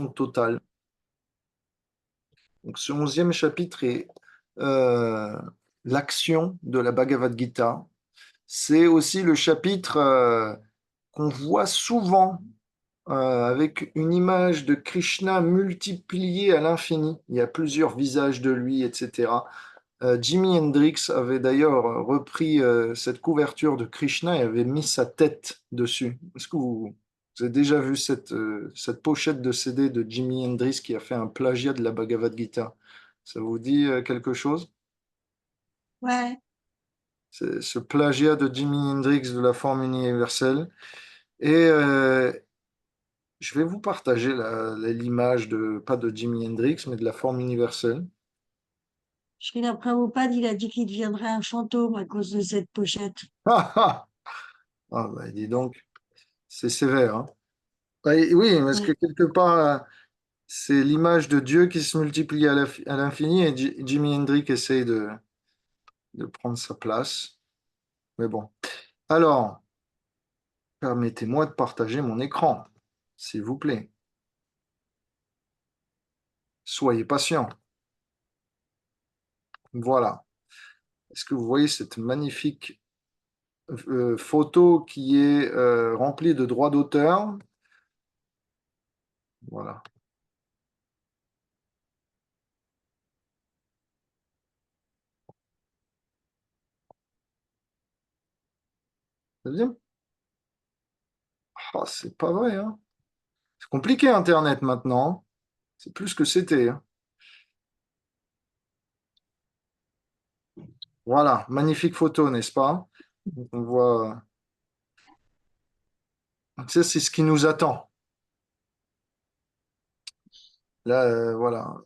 totale. Donc, ce 11e chapitre est euh, l'action de la Bhagavad Gita. C'est aussi le chapitre qu'on voit souvent avec une image de Krishna multipliée à l'infini. Il y a plusieurs visages de lui, etc. Jimi Hendrix avait d'ailleurs repris cette couverture de Krishna et avait mis sa tête dessus. Est-ce que vous avez déjà vu cette pochette de CD de Jimi Hendrix qui a fait un plagiat de la Bhagavad Gita? Ça vous dit quelque chose? Ouais, C'est ce plagiat de Jimi Hendrix de la forme universelle. Et je vais vous partager l'image pas de Jimi Hendrix, mais de la forme universelle. Srila Prabhupada, il a dit qu'il deviendrait un fantôme à cause de cette pochette. Ah, ah, ah, bah, dis donc, c'est sévère, hein. Ouais, oui, parce que Ouais. quelque part, c'est l'image de Dieu qui se multiplie à l'infini et Jimi Hendrix essaye de prendre sa place. Mais bon. Alors, permettez-moi de partager mon écran, s'il vous plaît. Soyez patient. Voilà. Est-ce que vous voyez cette magnifique photo qui est remplie de droits d'auteur? Voilà. Ça vient. Ah, c'est pas vrai, hein. C'est compliqué Internet maintenant. C'est plus que c'était, hein. Voilà, magnifique photo, n'est-ce pas? Donc, on voit. Donc, ça, c'est ce qui nous attend. Là, voilà,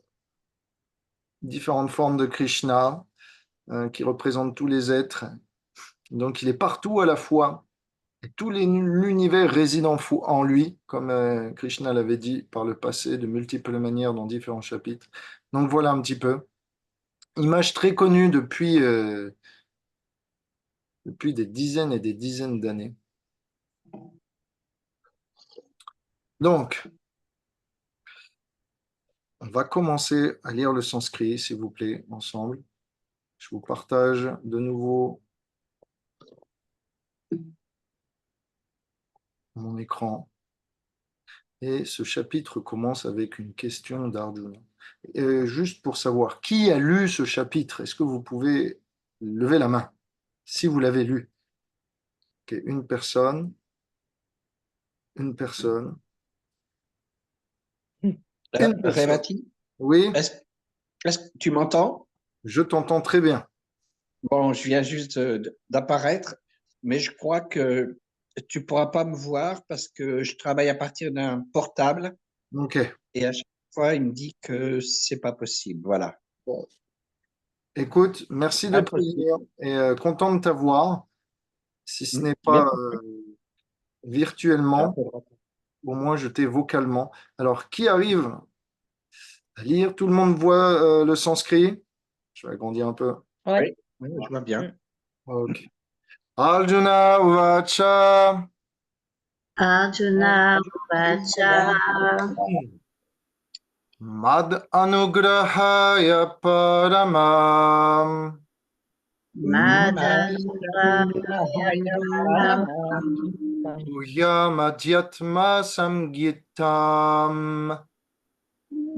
différentes formes de Krishna qui représentent tous les êtres. Donc, il est partout à la fois. Et tout l'univers réside en lui, comme Krishna l'avait dit par le passé, de multiples manières dans différents chapitres. Donc, voilà un petit peu. Image très connue depuis des dizaines et des dizaines d'années. Donc, on va commencer à lire le sanskrit, s'il vous plaît, ensemble. Je vous partage de nouveau mon écran. Et ce chapitre commence avec une question d'Arjuna. Juste pour savoir, qui a lu ce chapitre? Est-ce que vous pouvez lever la main si vous l'avez lu? Ok, une personne, une personne. Révati, Oui, est-ce, est-ce que tu m'entends? je t'entends très bien. Bon, je viens juste d'apparaître, mais je crois que tu pourras pas me voir parce que je travaille à partir d'un portable Ok. et à chaque fois, il me dit que c'est pas possible. Voilà. Bon. Écoute, merci de Impossible. prévenir et content de t'avoir, si ce n'est Bien, pas virtuellement, compris. au moins je t'ai vocalement. Alors, qui arrive à lire? Tout le monde voit le sanskrit? Je vais agrandir un peu. Oui, oui, je vois bien. Ok. Arjuna Uvacha Arjuna Uvacha Mad Anugrahaya Paramam Madhanugrahaya Guhyam Samgitam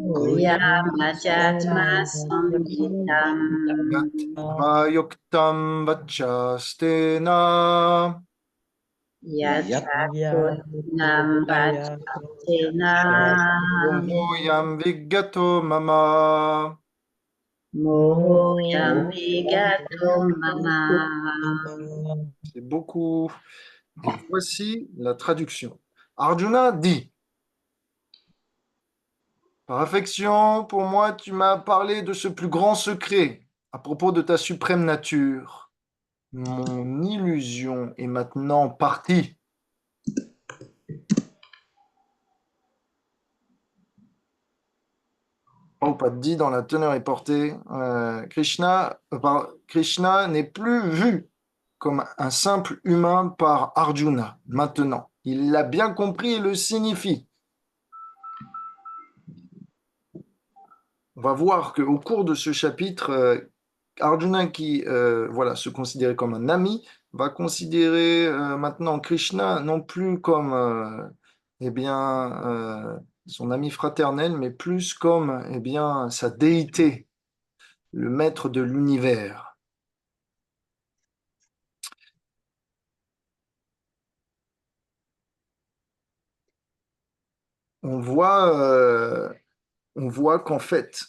Guyamajatma Samhitam Yat Vayuktam Vachastena Yatvakunam Vachasena Mohoyam Vigato Mama. Mohoyam Vigatum Mama. C'est beaucoup. Et voici la traduction. Arjuna dit, par affection, pour moi, tu m'as parlé de ce plus grand secret à propos de ta suprême nature. Mon illusion est maintenant partie. Prabhupada dit dans la teneur est portée, Krishna n'est plus vu comme un simple humain par Arjuna maintenant. Il l'a bien compris et le signifie. on va voir qu'au cours de ce chapitre, Arjuna, qui voilà, se considérait comme un ami, va considérer maintenant Krishna non plus comme eh bien, son ami fraternel, mais plus comme eh bien, sa déité, le maître de l'univers. On voit, on voit qu'en fait,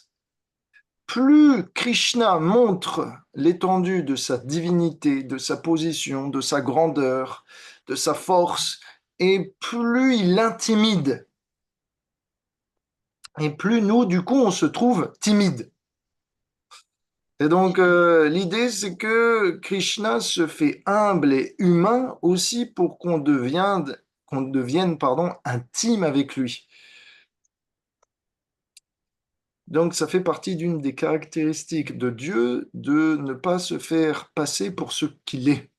plus Krishna montre l'étendue de sa divinité, de sa position, de sa grandeur, de sa force, et plus il intimide, et plus nous, du coup, on se trouve timide. Et donc, l'idée, c'est que Krishna se fait humble et humain aussi pour qu'on devienne, pardon, intime avec lui. Donc, ça fait partie d'une des caractéristiques de Dieu de ne pas se faire passer pour ce qu'il est,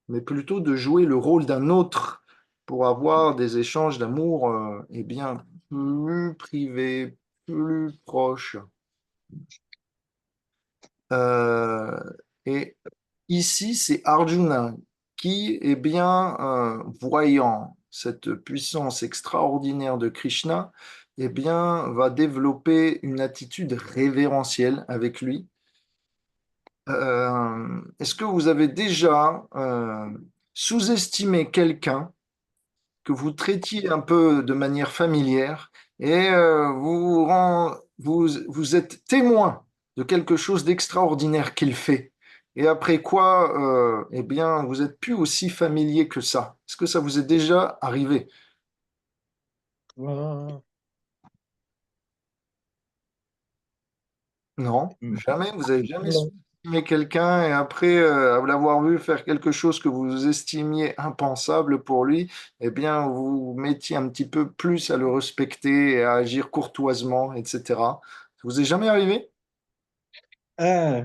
mais plutôt de jouer le rôle d'un autre pour avoir des échanges d'amour eh bien, plus privés, plus proches. Euh, et ici, c'est Arjuna qui, eh bien, voyant cette puissance extraordinaire de Krishna, eh bien, va développer une attitude révérentielle avec lui. Est-ce que vous avez déjà sous-estimé quelqu'un que vous traitiez un peu de manière familière et vous êtes témoin de quelque chose d'extraordinaire qu'il fait? Et après quoi, eh bien, vous êtes plus aussi familier que ça. Est-ce que ça vous est déjà arrivé? Oh, Non, hmm. jamais. Vous avez jamais Non. sous-estimé quelqu'un et après l'avoir vu faire quelque chose que vous estimiez impensable pour lui, eh bien, vous vous mettiez un petit peu plus à le respecter et à agir courtoisement, etc. Ça vous est jamais arrivé? Ah,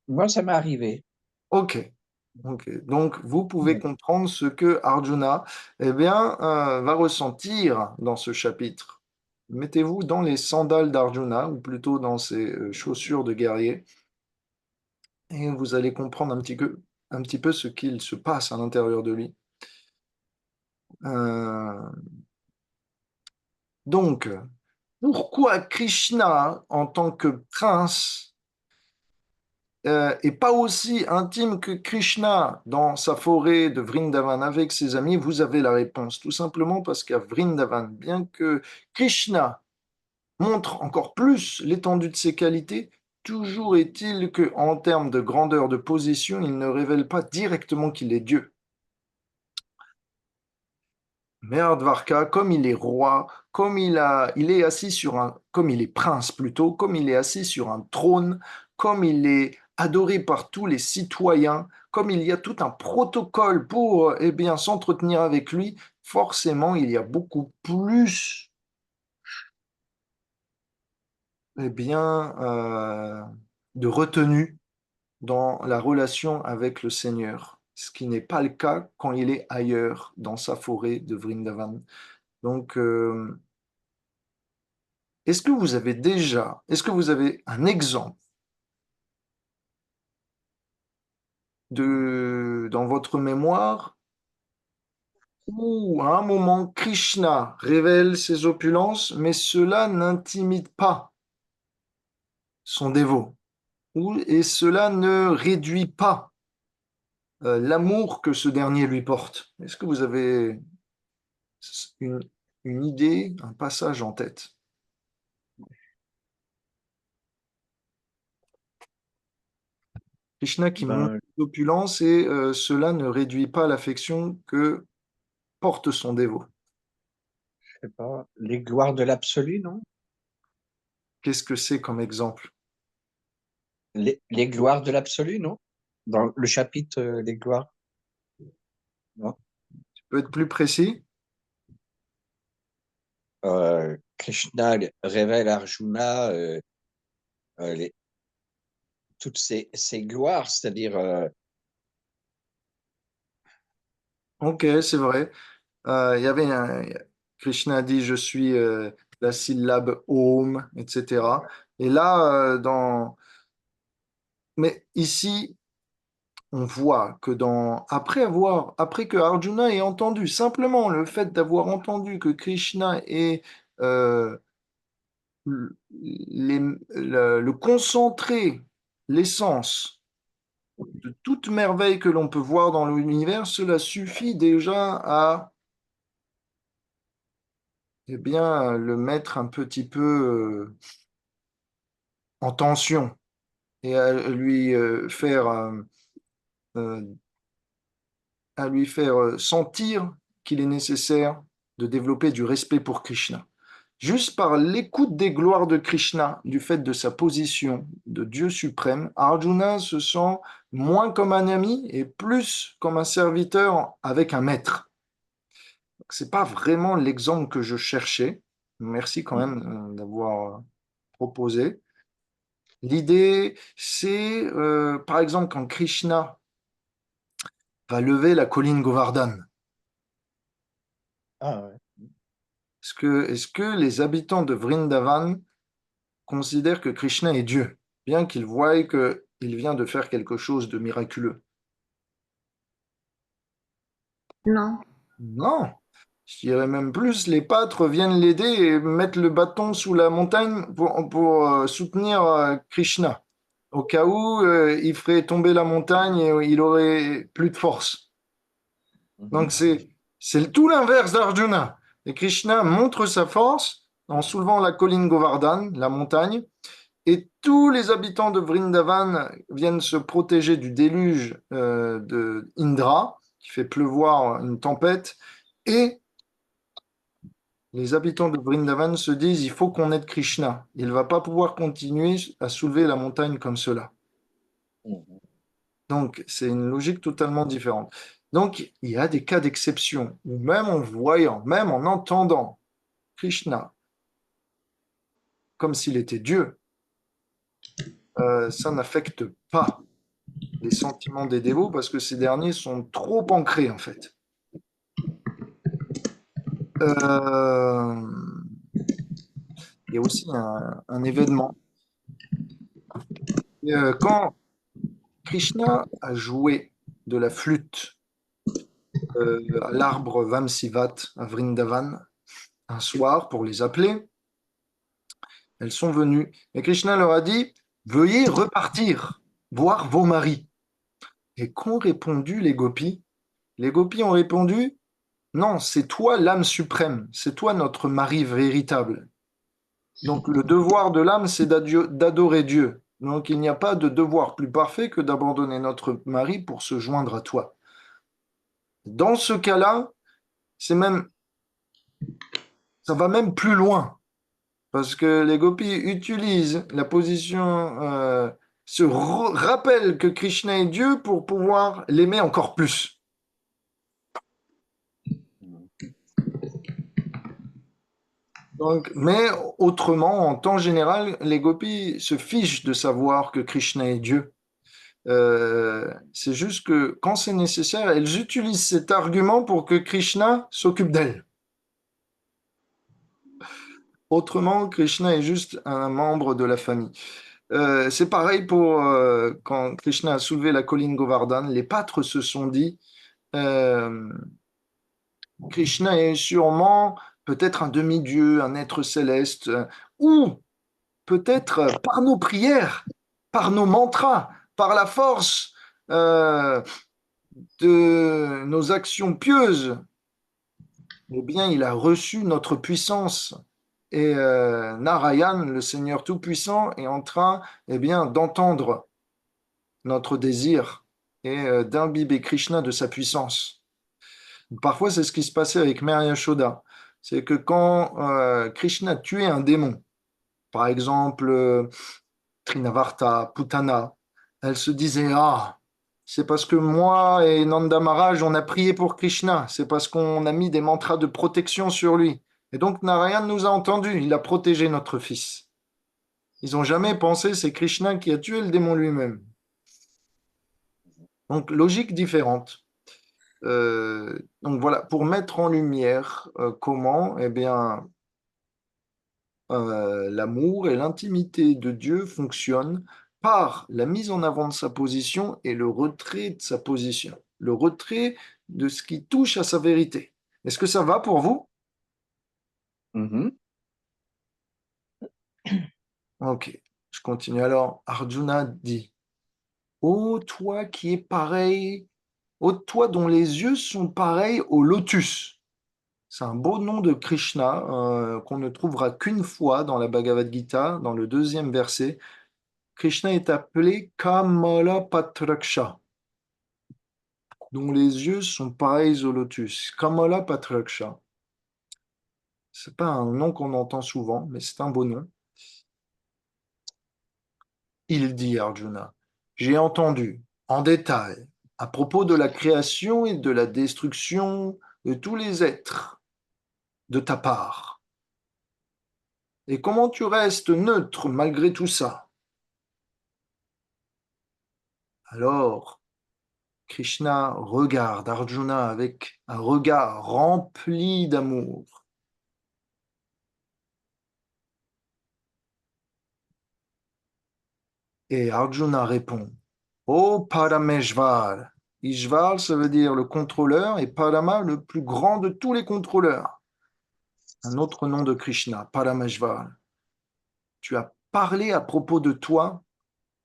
moi, ça m'est arrivé. Ok. Ok. Donc, vous pouvez Hmm. comprendre ce que Arjuna, eh bien, va ressentir dans ce chapitre. Mettez-vous dans les sandales d'Arjuna, ou plutôt dans ses chaussures de guerrier. Et vous allez comprendre un petit peu ce qu'il se passe à l'intérieur de lui. Euh, donc, pourquoi Krishna, en tant que prince, est pas aussi intime que Krishna dans sa forêt de Vrindavan avec ses amis? Vous avez la réponse. Tout simplement parce qu'à Vrindavan, bien que Krishna montre encore plus l'étendue de ses qualités, toujours est-il que, en termes de grandeur de position, il ne révèle pas directement qu'il est Dieu. Mehrdvarka, comme il est roi, il est assis sur comme il est prince plutôt, comme il est assis sur un trône, comme il est adoré par tous les citoyens, comme il y a tout un protocole pour, eh bien, s'entretenir avec lui, forcément, il y a beaucoup plus, eh bien, de retenue dans la relation avec le Seigneur, ce qui n'est pas le cas quand il est ailleurs, dans sa forêt de Vrindavan. Donc, est-ce que vous avez un exemple dans votre mémoire où à un moment Krishna révèle ses opulences, mais cela n'intimide pas son dévot, et cela ne réduit pas l'amour que ce dernier lui porte? Est-ce que vous avez une, une idée, un passage en tête? Krishna qui montre Ben, l'opulence et cela ne réduit pas l'affection que porte son dévot. je sais pas, les gloires de l'absolu, non? Qu'est-ce que c'est comme exemple? Les gloires de l'absolu, non? Dans le chapitre Les gloires, non? Peut être plus précis? Krishna révèle à Arjuna les, toutes ces gloires, c'est-à-dire, Ok, c'est vrai. Il y avait Krishna dit je suis la syllabe Om, etc. Et là, mais ici, on voit que après que Arjuna ait entendu, simplement le fait d'avoir entendu que Krishna est euh, le concentré, l'essence de toute merveille que l'on peut voir dans l'univers, cela suffit déjà à, eh bien, le mettre un petit peu en tension et euh, à lui faire sentir qu'il est nécessaire de développer du respect pour Krishna. Juste par l'écoute des gloires de Krishna, du fait de sa position de Dieu suprême, Arjuna se sent moins comme un ami et plus comme un serviteur avec un maître. Ce n'est pas vraiment l'exemple que je cherchais. Merci quand même d'avoir proposé. L'idée, c'est par exemple quand Krishna va lever la colline Govardhan. Ah ouais. Est-ce que les habitants de Vrindavan considèrent que Krishna est Dieu, bien qu'ils voient qu'il vient de faire quelque chose de miraculeux? Non. Non, je dirais même plus, les pâtres viennent l'aider et mettent le bâton sous la montagne pour soutenir Krishna, au cas où il ferait tomber la montagne et il aurait plus de force. Donc c'est tout l'inverse d'Arjuna. Et Krishna montre sa force en soulevant la colline Govardhan, la montagne, et tous les habitants de Vrindavan viennent se protéger du déluge de Indra, qui fait pleuvoir une tempête, et les habitants de Vrindavan se disent, il faut qu'on aide Krishna. Il ne va pas pouvoir continuer à soulever la montagne comme cela. Donc, c'est une logique totalement différente. Donc, il y a des cas d'exception où même en voyant, même en entendant Krishna comme s'il était Dieu, ça n'affecte pas les sentiments des dévots parce que ces derniers sont trop ancrés en fait. Il y a aussi un événement. Quand Krishna a joué de la flûte à l'arbre Vamsivat à Vrindavan un soir pour les appeler, elles sont venues. Et Krishna leur a dit, veuillez repartir, voir vos maris. Et qu'ont répondu les gopis? Les gopis ont répondu, non, c'est toi l'âme suprême, c'est toi notre mari véritable. Donc le devoir de l'âme, c'est d'adorer Dieu. Donc il n'y a pas de devoir plus parfait que d'abandonner notre mari pour se joindre à toi. Dans ce cas-là, ça va même plus loin, parce que les gopis utilisent la position, rappellent que Krishna est Dieu pour pouvoir l'aimer encore plus. Donc, mais autrement, en temps général, les gopis se fichent de savoir que Krishna est Dieu. C'est juste que quand c'est nécessaire, elles utilisent cet argument pour que Krishna s'occupe d'elles. Autrement, Krishna est juste un membre de la famille. C'est pareil pour quand Krishna a soulevé la colline Govardhan, les pâtres se sont dit euh, Krishna est sûrement peut-être un demi-dieu, un être céleste, ou peut-être par nos prières, par nos mantras, par la force de nos actions pieuses, eh bien, il a reçu notre puissance. Et Narayan, le Seigneur Tout-Puissant, est en train, eh bien, d'entendre notre désir et d'imbiber Krishna de sa puissance. Parfois, c'est ce qui se passait avec Mère Yashoda. C'est que quand Krishna tuait un démon, par exemple Trinavarta, Putana, elle se disait, ah, c'est parce que moi et Nanda Maharaj, on a prié pour Krishna, c'est parce qu'on a mis des mantras de protection sur lui. Et donc Narayan nous a entendus, il a protégé notre fils. Ils n'ont jamais pensé c'est Krishna qui a tué le démon lui-même. Donc logique différente. Donc voilà, pour mettre en lumière comment, eh bien, l'amour et l'intimité de Dieu fonctionnent par la mise en avant de sa position et le retrait de sa position, le retrait de ce qui touche à sa vérité. Est-ce que ça va pour vous? Mhm. Ok, je continue alors. Arjuna dit, ô toi qui es pareil, ô toi dont les yeux sont pareils au lotus. C'est un beau nom de Krishna qu'on ne trouvera qu'une fois dans la Bhagavad Gita, dans le deuxième verset. Krishna est appelé Kamalapatraksha, dont les yeux sont pareils au lotus. Kamalapatraksha. C'est pas un nom qu'on entend souvent, mais c'est un beau nom. Il dit Arjuna, j'ai entendu en détail à propos de la création et de la destruction de tous les êtres de ta part. Et comment tu restes neutre malgré tout ça? Alors, Krishna regarde Arjuna avec un regard rempli d'amour. Et Arjuna répond, ô Parameshvar. Ishvar, ça veut dire le contrôleur, et Parama, le plus grand de tous les contrôleurs. Un autre nom de Krishna, Parameshvar. Tu as parlé à propos de toi,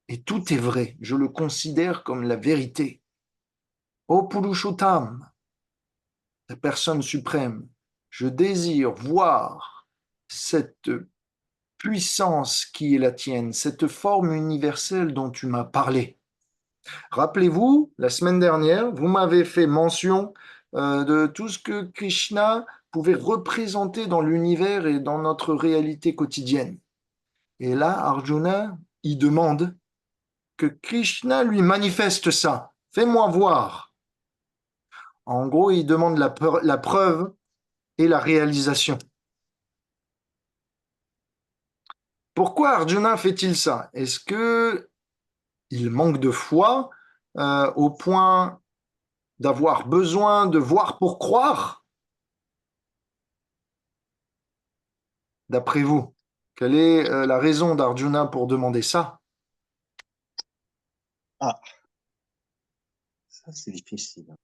et tout est vrai. Je le considère comme la vérité. Ô Purushottam, la personne suprême, je désire voir cette puissance qui est la tienne, cette forme universelle dont tu m'as parlé. Rappelez-vous, la semaine dernière, vous m'avez fait mention de tout ce que Krishna pouvait représenter dans l'univers et dans notre réalité quotidienne. Et là, Arjuna, il demande que Krishna lui manifeste ça. Fais-moi voir. En gros, il demande la preuve et la réalisation. Pourquoi Arjuna fait-il ça? Est-ce que il manque de foi au point d'avoir besoin de voir pour croire? D'après vous, quelle est la raison d'Arjuna pour demander ça? Ah, ça c'est difficile.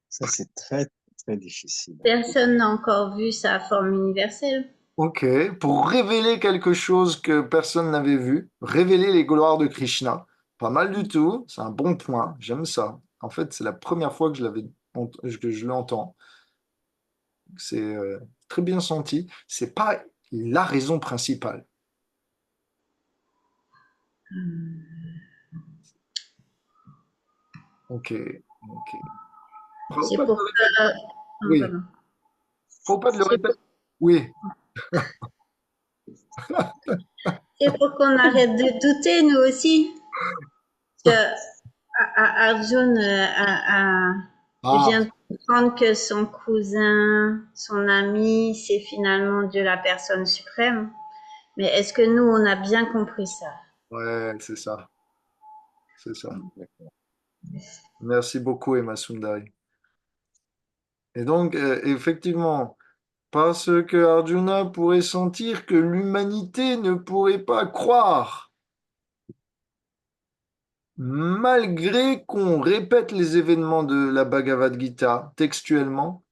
Ça c'est très, très difficile. Personne n'a encore vu sa forme universelle. Ok, pour révéler quelque chose que personne n'avait vu, révéler les gloires de Krishna. Pas mal du tout, c'est un bon point, j'aime ça. En fait, c'est la première fois que je l'entends. C'est très bien senti. C'est pas la raison principale. Ok, ok. C'est Prabhupada pour le répète. que... Oui. pardon. Prabhupada le C'est répète. Oui. c'est pour qu'on arrête de douter, nous aussi. Que Arjun Ah, vient de comprendre que son cousin, son ami, c'est finalement Dieu la personne suprême. Mais est-ce que nous, on a bien compris ça? ouais, c'est ça. C'est ça. Merci beaucoup, Emma Sundari. Et donc, effectivement, parce que Arjuna pourrait sentir que l'humanité ne pourrait pas croire, malgré qu'on répète les événements de la Bhagavad Gita textuellement,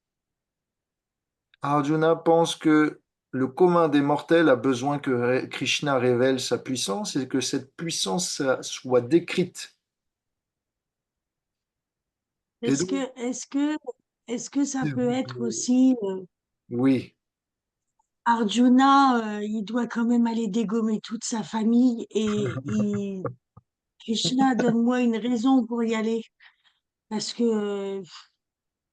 Arjuna pense que le commun des mortels a besoin que Krishna révèle sa puissance et que cette puissance soit décrite. Et Est-ce donc, que, est-ce que, est-ce que ça peut être aussi oui, Arjuna, il doit quand même aller dégommer toute sa famille et Krishna, donne-moi une raison pour y aller. Parce que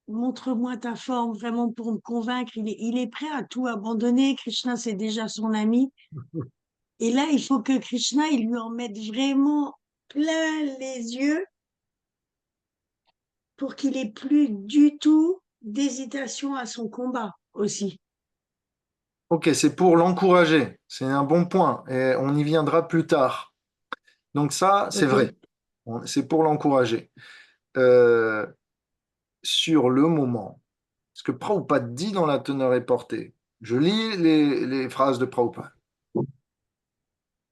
montre-moi ta forme vraiment pour me convaincre. Il est prêt à tout abandonner. Krishna, c'est déjà son ami. Et là, il faut que Krishna, il lui en mette vraiment plein les yeux pour qu'il ait plus du tout d'hésitation à son combat aussi. ok, c'est pour l'encourager. C'est un bon point et on y viendra plus tard. Donc ça, c'est Ok. vrai. C'est pour l'encourager. Euh, sur le moment, ce que Prabhupada dit dans la teneur est portée, je lis les phrases de Prabhupada.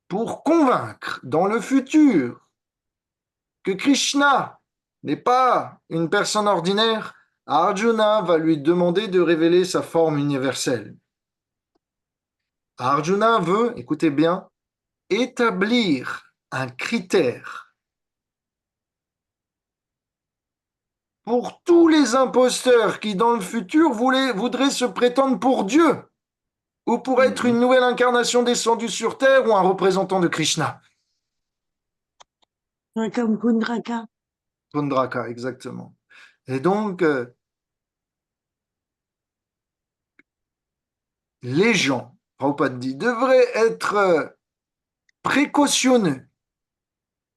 Pour convaincre dans le futur que Krishna n'est pas une personne ordinaire, Arjuna va lui demander de révéler sa forme universelle. Arjuna veut, écoutez bien, établir un critère pour tous les imposteurs qui, dans le futur, voudraient se prétendre pour Dieu ou pour être une nouvelle incarnation descendue sur Terre ou un représentant de Krishna. Ouais, comme Kundraka. Pundraka, exactement. Et donc, les gens, Prabhupada dit, devraient être précautionneux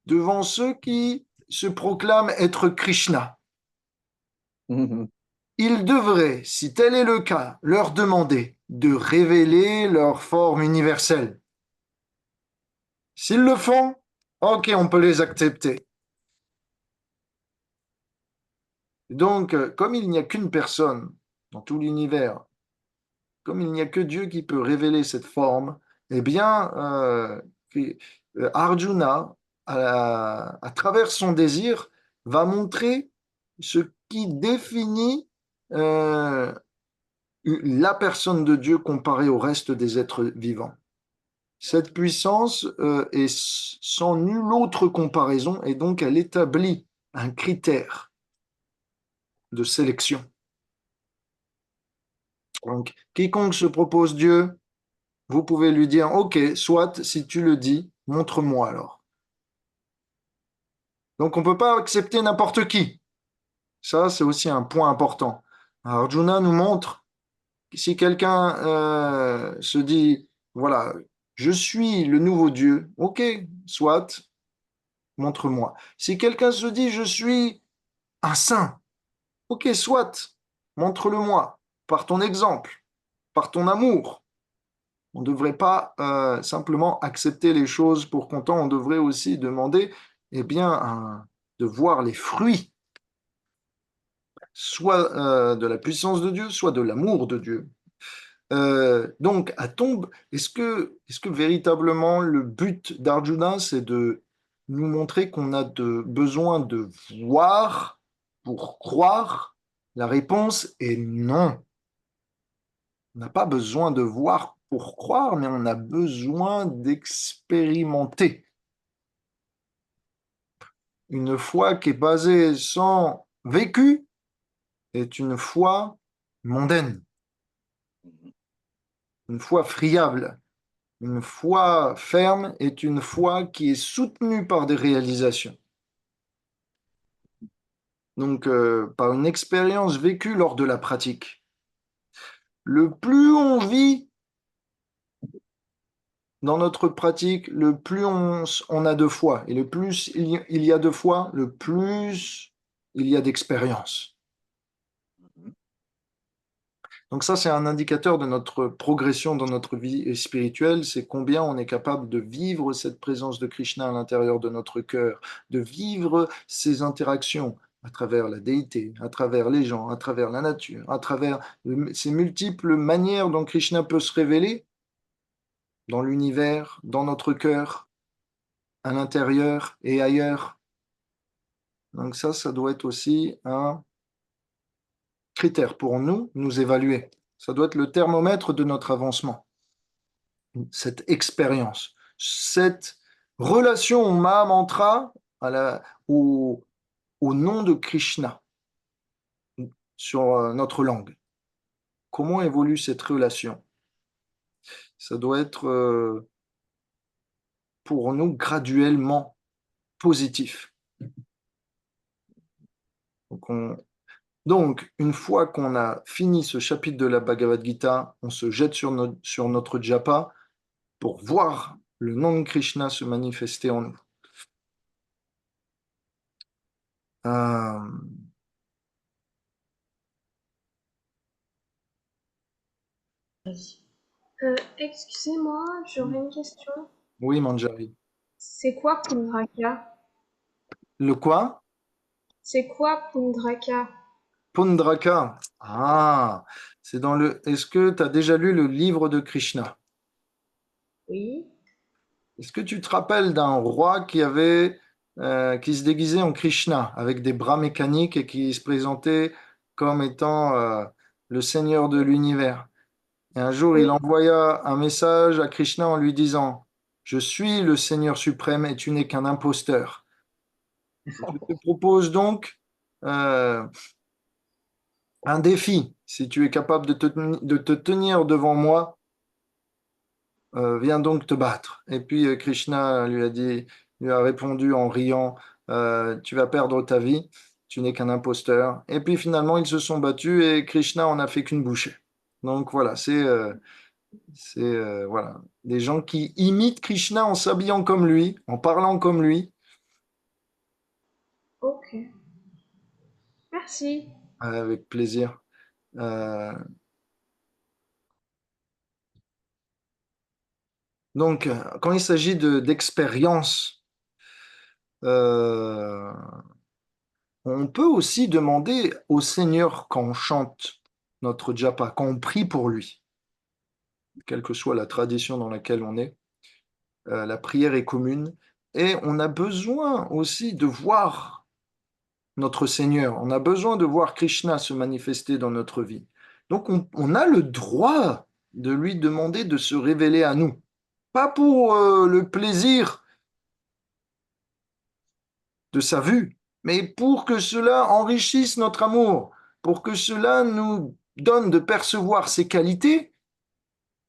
devant ceux qui se proclament être Krishna. Ils devraient, si tel est le cas, leur demander de révéler leur forme universelle. S'ils le font, ok, on peut les accepter. Donc, comme il n'y a qu'une personne dans tout l'univers, comme il n'y a que Dieu qui peut révéler cette forme, eh bien, Arjuna, à travers son désir, va montrer ce qui définit la personne de Dieu comparée au reste des êtres vivants. Cette puissance est sans nulle autre comparaison et donc elle établit un critère de sélection. Donc, quiconque se propose Dieu, vous pouvez lui dire, ok, soit, si tu le dis, montre-moi alors. Donc, on ne peut pas accepter n'importe qui. Ça, c'est aussi un point important. Arjuna nous montre que si quelqu'un se dit, voilà, je suis le nouveau Dieu, ok, soit, montre-moi. Si quelqu'un se dit, je suis un saint, ok, soit, montre-le-moi, par ton exemple, par ton amour. On ne devrait pas simplement accepter les choses pour content, on devrait aussi demander eh bien, de voir les fruits, soit de la puissance de Dieu, soit de l'amour de Dieu. Donc, à tombe, est-ce que véritablement le but d'Arjuna, c'est de nous montrer qu'on a besoin de voir pour croire? La réponse est non. On n'a pas besoin de voir pour croire, mais on a besoin d'expérimenter. Une foi qui est basée sans vécu est une foi mondaine, une foi friable. Une foi ferme est une foi qui est soutenue par des réalisations. Donc, par une expérience vécue lors de la pratique. Le plus on vit dans notre pratique, le plus on a de foi. Et le plus il y a de foi, le plus il y a d'expérience. Donc ça, c'est un indicateur de notre progression dans notre vie spirituelle, c'est combien on est capable de vivre cette présence de Krishna à l'intérieur de notre cœur, de vivre ces interactions à travers la déité, à travers les gens, à travers la nature, à travers ces multiples manières dont Krishna peut se révéler dans l'univers, dans notre cœur, à l'intérieur et ailleurs. Donc ça doit être aussi un critère pour nous évaluer. Ça doit être le thermomètre de notre avancement. Cette expérience, cette relation au Maha Mantra, au nom de Krishna sur notre langue. Comment évolue cette relation? Ça doit être pour nous graduellement positif. Donc, une fois qu'on a fini ce chapitre de la Bhagavad Gita, on se jette sur notre japa pour voir le nom de Krishna se manifester en nous. Euh, Excusez-moi, j'aurais une question. oui, Manjari. C'est quoi Pundraka? Le quoi? C'est quoi Pundraka? Pundraka. Ah, c'est dans le. Est-ce que tu as déjà lu le livre de Krishna? Oui. Est-ce que tu te rappelles d'un roi qui se déguisait en Krishna avec des bras mécaniques et qui se présentait comme étant le seigneur de l'univers? Et un jour, il Oui. envoya un message à Krishna en lui disant, je suis le Seigneur suprême et tu n'es qu'un imposteur. Je te propose donc euh, un défi. Si tu es capable de te tenir devant moi, viens donc te battre. Et puis Krishna lui a répondu en riant, tu vas perdre ta vie, tu n'es qu'un imposteur. Et puis finalement, ils se sont battus et Krishna en a fait qu'une bouchée. Donc voilà, voilà, des gens qui imitent Krishna en s'habillant comme lui, en parlant comme lui, Ok. Merci. avec plaisir. Euh, donc, quand il s'agit d'expérience, euh, on peut aussi demander au Seigneur quand on chante notre japa, quand on prie pour lui, quelle que soit la tradition dans laquelle on est, la prière est commune, et on a besoin aussi de voir notre Seigneur. On a besoin de voir Krishna se manifester dans notre vie. Donc on a le droit de lui demander de se révéler à nous. Pas pour le plaisir de sa vue, mais pour que cela enrichisse notre amour, pour que cela nous donne de percevoir ses qualités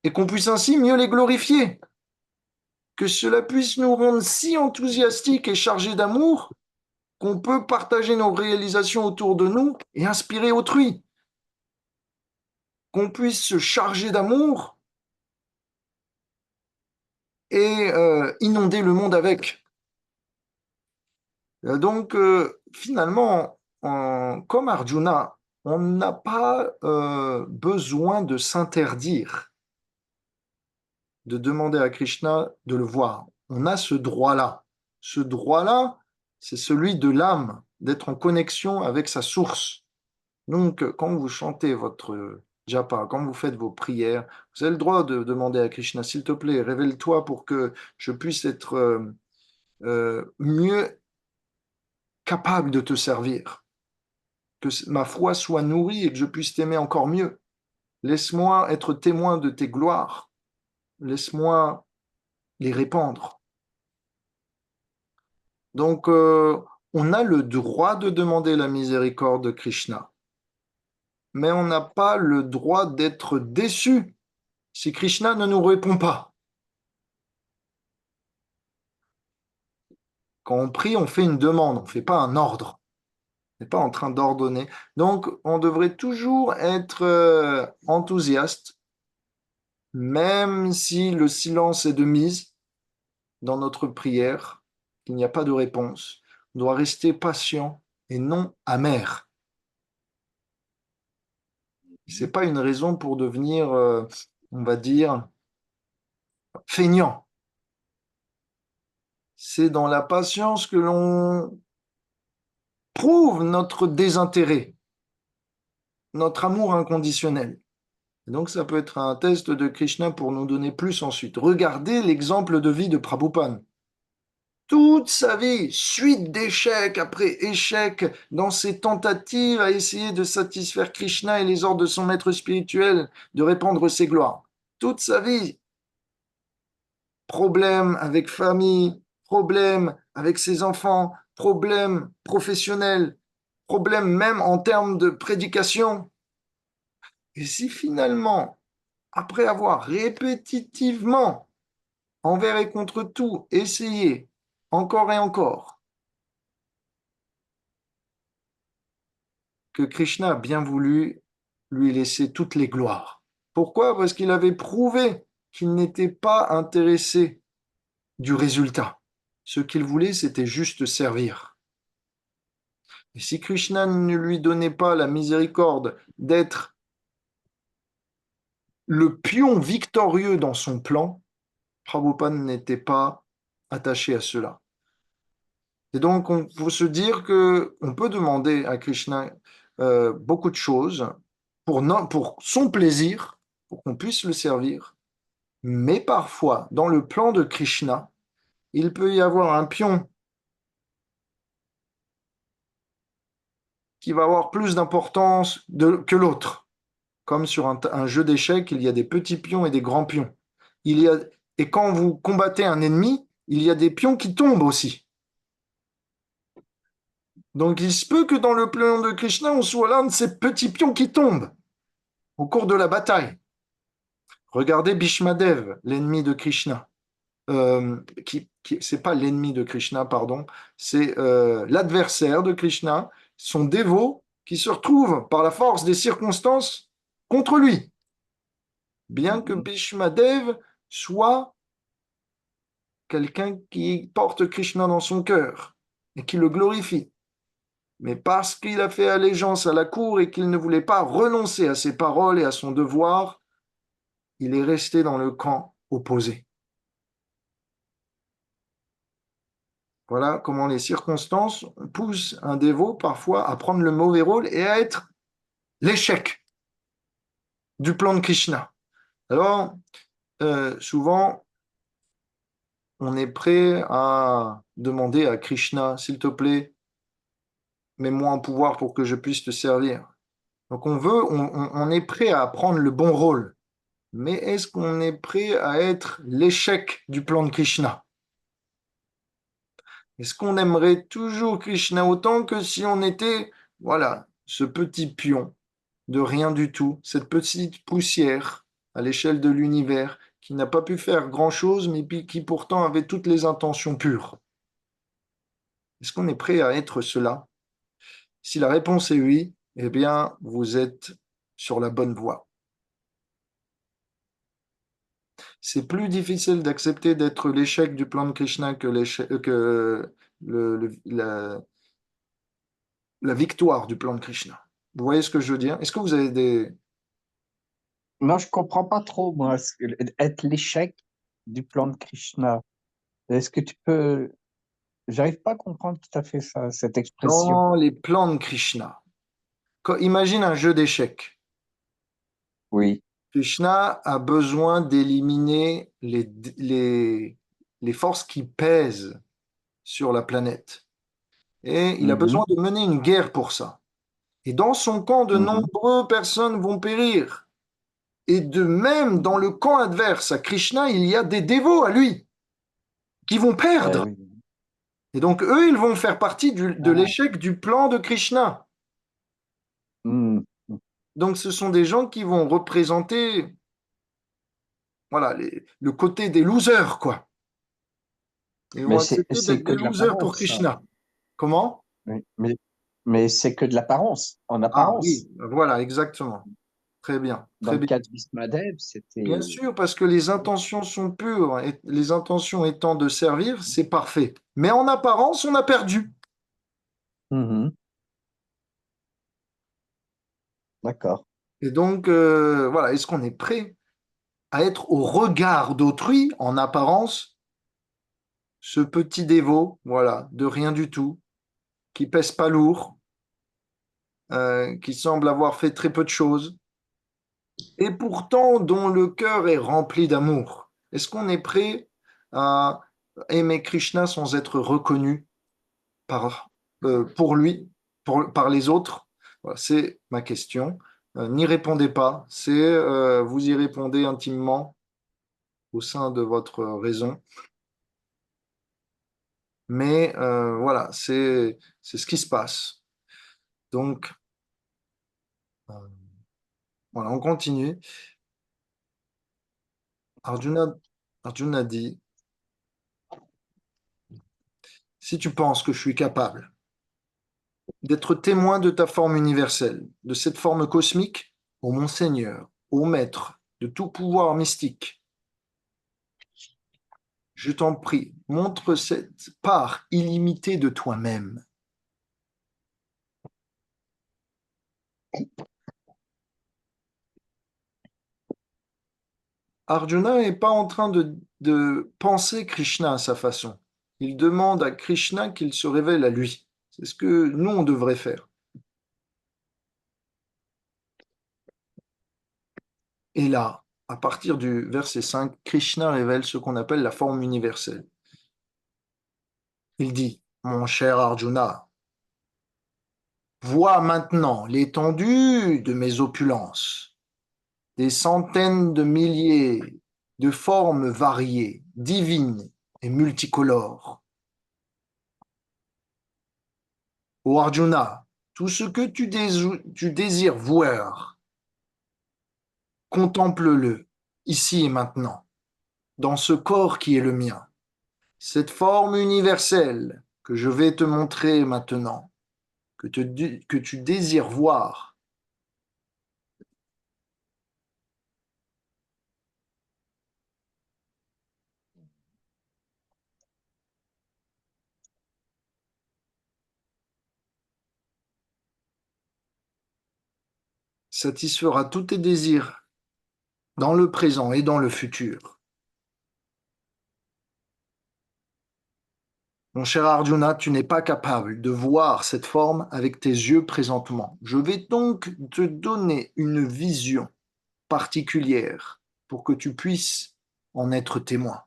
et qu'on puisse ainsi mieux les glorifier. Que cela puisse nous rendre si enthousiastiques et chargés d'amour qu'on peut partager nos réalisations autour de nous et inspirer autrui. Qu'on puisse se charger d'amour et inonder le monde avec. Donc, finalement, comme Arjuna, on n'a pas besoin de s'interdire de demander à Krishna de le voir. On a ce droit-là. Ce droit-là, c'est celui de l'âme, d'être en connexion avec sa source. Donc, quand vous chantez votre japa, quand vous faites vos prières, vous avez le droit de demander à Krishna, s'il te plaît, révèle-toi pour que je puisse être mieux capable de te servir, que ma foi soit nourrie et que je puisse t'aimer encore mieux. Laisse-moi être témoin de tes gloires. Laisse-moi les répandre. Donc, on a le droit de demander la miséricorde de Krishna, mais on n'a pas le droit d'être déçu si Krishna ne nous répond pas. Quand on prie, on fait une demande, on ne fait pas un ordre. On n'est pas en train d'ordonner. Donc, on devrait toujours être enthousiaste, même si le silence est de mise dans notre prière, qu'il n'y a pas de réponse. On doit rester patient et non amer. Ce n'est pas une raison pour devenir, on va dire, feignant. C'est dans la patience que l'on prouve notre désintérêt, notre amour inconditionnel. Et donc ça peut être un test de Krishna pour nous donner plus ensuite. Regardez l'exemple de vie de Prabhupada. Toute sa vie, suite d'échecs après échecs, dans ses tentatives à essayer de satisfaire Krishna et les ordres de son maître spirituel, de répandre ses gloires. Toute sa vie, problème avec famille, problème avec ses enfants, problème professionnel, problème même en termes de prédication. Et si finalement, après avoir répétitivement, envers et contre tout, essayé, encore et encore, que Krishna a bien voulu lui laisser toutes les gloires. Pourquoi? Parce qu'il avait prouvé qu'il n'était pas intéressé du résultat. Ce qu'il voulait, c'était juste servir. Et si Krishna ne lui donnait pas la miséricorde d'être le pion victorieux dans son plan, Prabhupada n'était pas attaché à cela. Et donc, on faut se dire que on peut demander à Krishna beaucoup de choses pour son plaisir, pour qu'on puisse le servir. Mais parfois, dans le plan de Krishna, il peut y avoir un pion qui va avoir plus d'importance que l'autre. Comme sur un jeu d'échecs, il y a des petits pions et des grands pions. Et quand vous combattez un ennemi, il y a des pions qui tombent aussi. Donc il se peut que dans le plan de Krishna, on soit l'un de ces petits pions qui tombent au cours de la bataille. Regardez Bhishmadev, l'ennemi de Krishna. C'est pas l'ennemi de Krishna, pardon, c'est l'adversaire de Krishna, son dévot, qui se retrouve par la force des circonstances contre lui. Bien que Bhishmadev soit quelqu'un qui porte Krishna dans son cœur et qui le glorifie. Mais parce qu'il a fait allégeance à la cour et qu'il ne voulait pas renoncer à ses paroles et à son devoir, il est resté dans le camp opposé. Voilà comment les circonstances poussent un dévot parfois à prendre le mauvais rôle et à être l'échec du plan de Krishna. Alors, souvent, on est prêt à demander à Krishna, s'il te plaît, mets-moi en pouvoir pour que je puisse te servir. Donc on est prêt à prendre le bon rôle. Mais est-ce qu'on est prêt à être l'échec du plan de Krishna? Est-ce qu'on aimerait toujours Krishna autant que si on était, voilà, ce petit pion de rien du tout, cette petite poussière à l'échelle de l'univers qui n'a pas pu faire grand-chose, mais qui pourtant avait toutes les intentions pures? Est-ce qu'on est prêt à être cela? Si la réponse est oui, eh bien, vous êtes sur la bonne voie. C'est plus difficile d'accepter d'être l'échec du plan de Krishna que la victoire du plan de Krishna. Vous voyez ce que je veux dire? Est-ce que vous avez des... Non, je comprends pas trop, moi, être l'échec du plan de Krishna. Est-ce que tu peux... J'arrive pas à comprendre tout à fait ça, cette expression. Dans les plans de Krishna, imagine un jeu d'échecs. Oui. Krishna a besoin d'éliminer les forces qui pèsent sur la planète. Et il a Mhm, besoin de mener une guerre pour ça. Et dans son camp, de mhm. nombreuses personnes vont périr. Et de même, dans le camp adverse à Krishna, il y a des dévots à lui qui vont Eh perdre. oui. Et donc, eux, ils vont faire partie de Ah, l'échec du plan de Krishna. mhm. Donc, ce sont des gens qui vont représenter, voilà, le côté des losers, quoi. Ils vont Mais accepter c'est d'être que des de losers pour l'apparence, ça. Krishna. Comment? Oui. Mais c'est que de l'apparence, en Ah apparence. oui, voilà, exactement. Très bien, Dans très le bien. cas de Bismadev, Bien c'était... sûr, parce que les intentions sont pures, et les intentions étant de servir, c'est parfait. Mais en apparence, on a perdu. Mhm. D'accord. Et donc, voilà, est-ce qu'on est prêt à être au regard d'autrui, en apparence, ce petit dévot, voilà, de rien du tout, qui pèse pas lourd, qui semble avoir fait très peu de choses, et pourtant dont le cœur est rempli d'amour? Est-ce qu'on est prêt à aimer Krishna sans être reconnu pour lui, par les autres? Voilà, c'est ma question. N'y répondez pas, vous y répondez intimement au sein de votre raison. Mais voilà, c'est ce qui se passe. Donc, euh, voilà, on continue. Arjuna, Arjuna dit, si tu penses que je suis capable d'être témoin de ta forme universelle, de cette forme cosmique, ô mon Seigneur, ô Maître de tout pouvoir mystique, je t'en prie, montre cette part illimitée de toi-même. Arjuna n'est pas en train de penser Krishna à sa façon. il demande à Krishna qu'il se révèle à lui. C'est ce que nous, on devrait faire. Et là, à partir du verset 5, Krishna révèle ce qu'on appelle la forme universelle. Il dit, mon cher Arjuna, vois maintenant l'étendue de mes opulences, des centaines de milliers de formes variées, divines et multicolores. Ô Arjuna, tout ce que tu désires voir, contemple-le, ici et maintenant, dans ce corps qui est le mien. Cette forme universelle que je vais te montrer maintenant, que tu désires voir, satisfera tous tes désirs dans le présent et dans le futur. Mon cher Arjuna, tu n'es pas capable de voir cette forme avec tes yeux présentement. Je vais donc te donner une vision particulière pour que tu puisses en être témoin.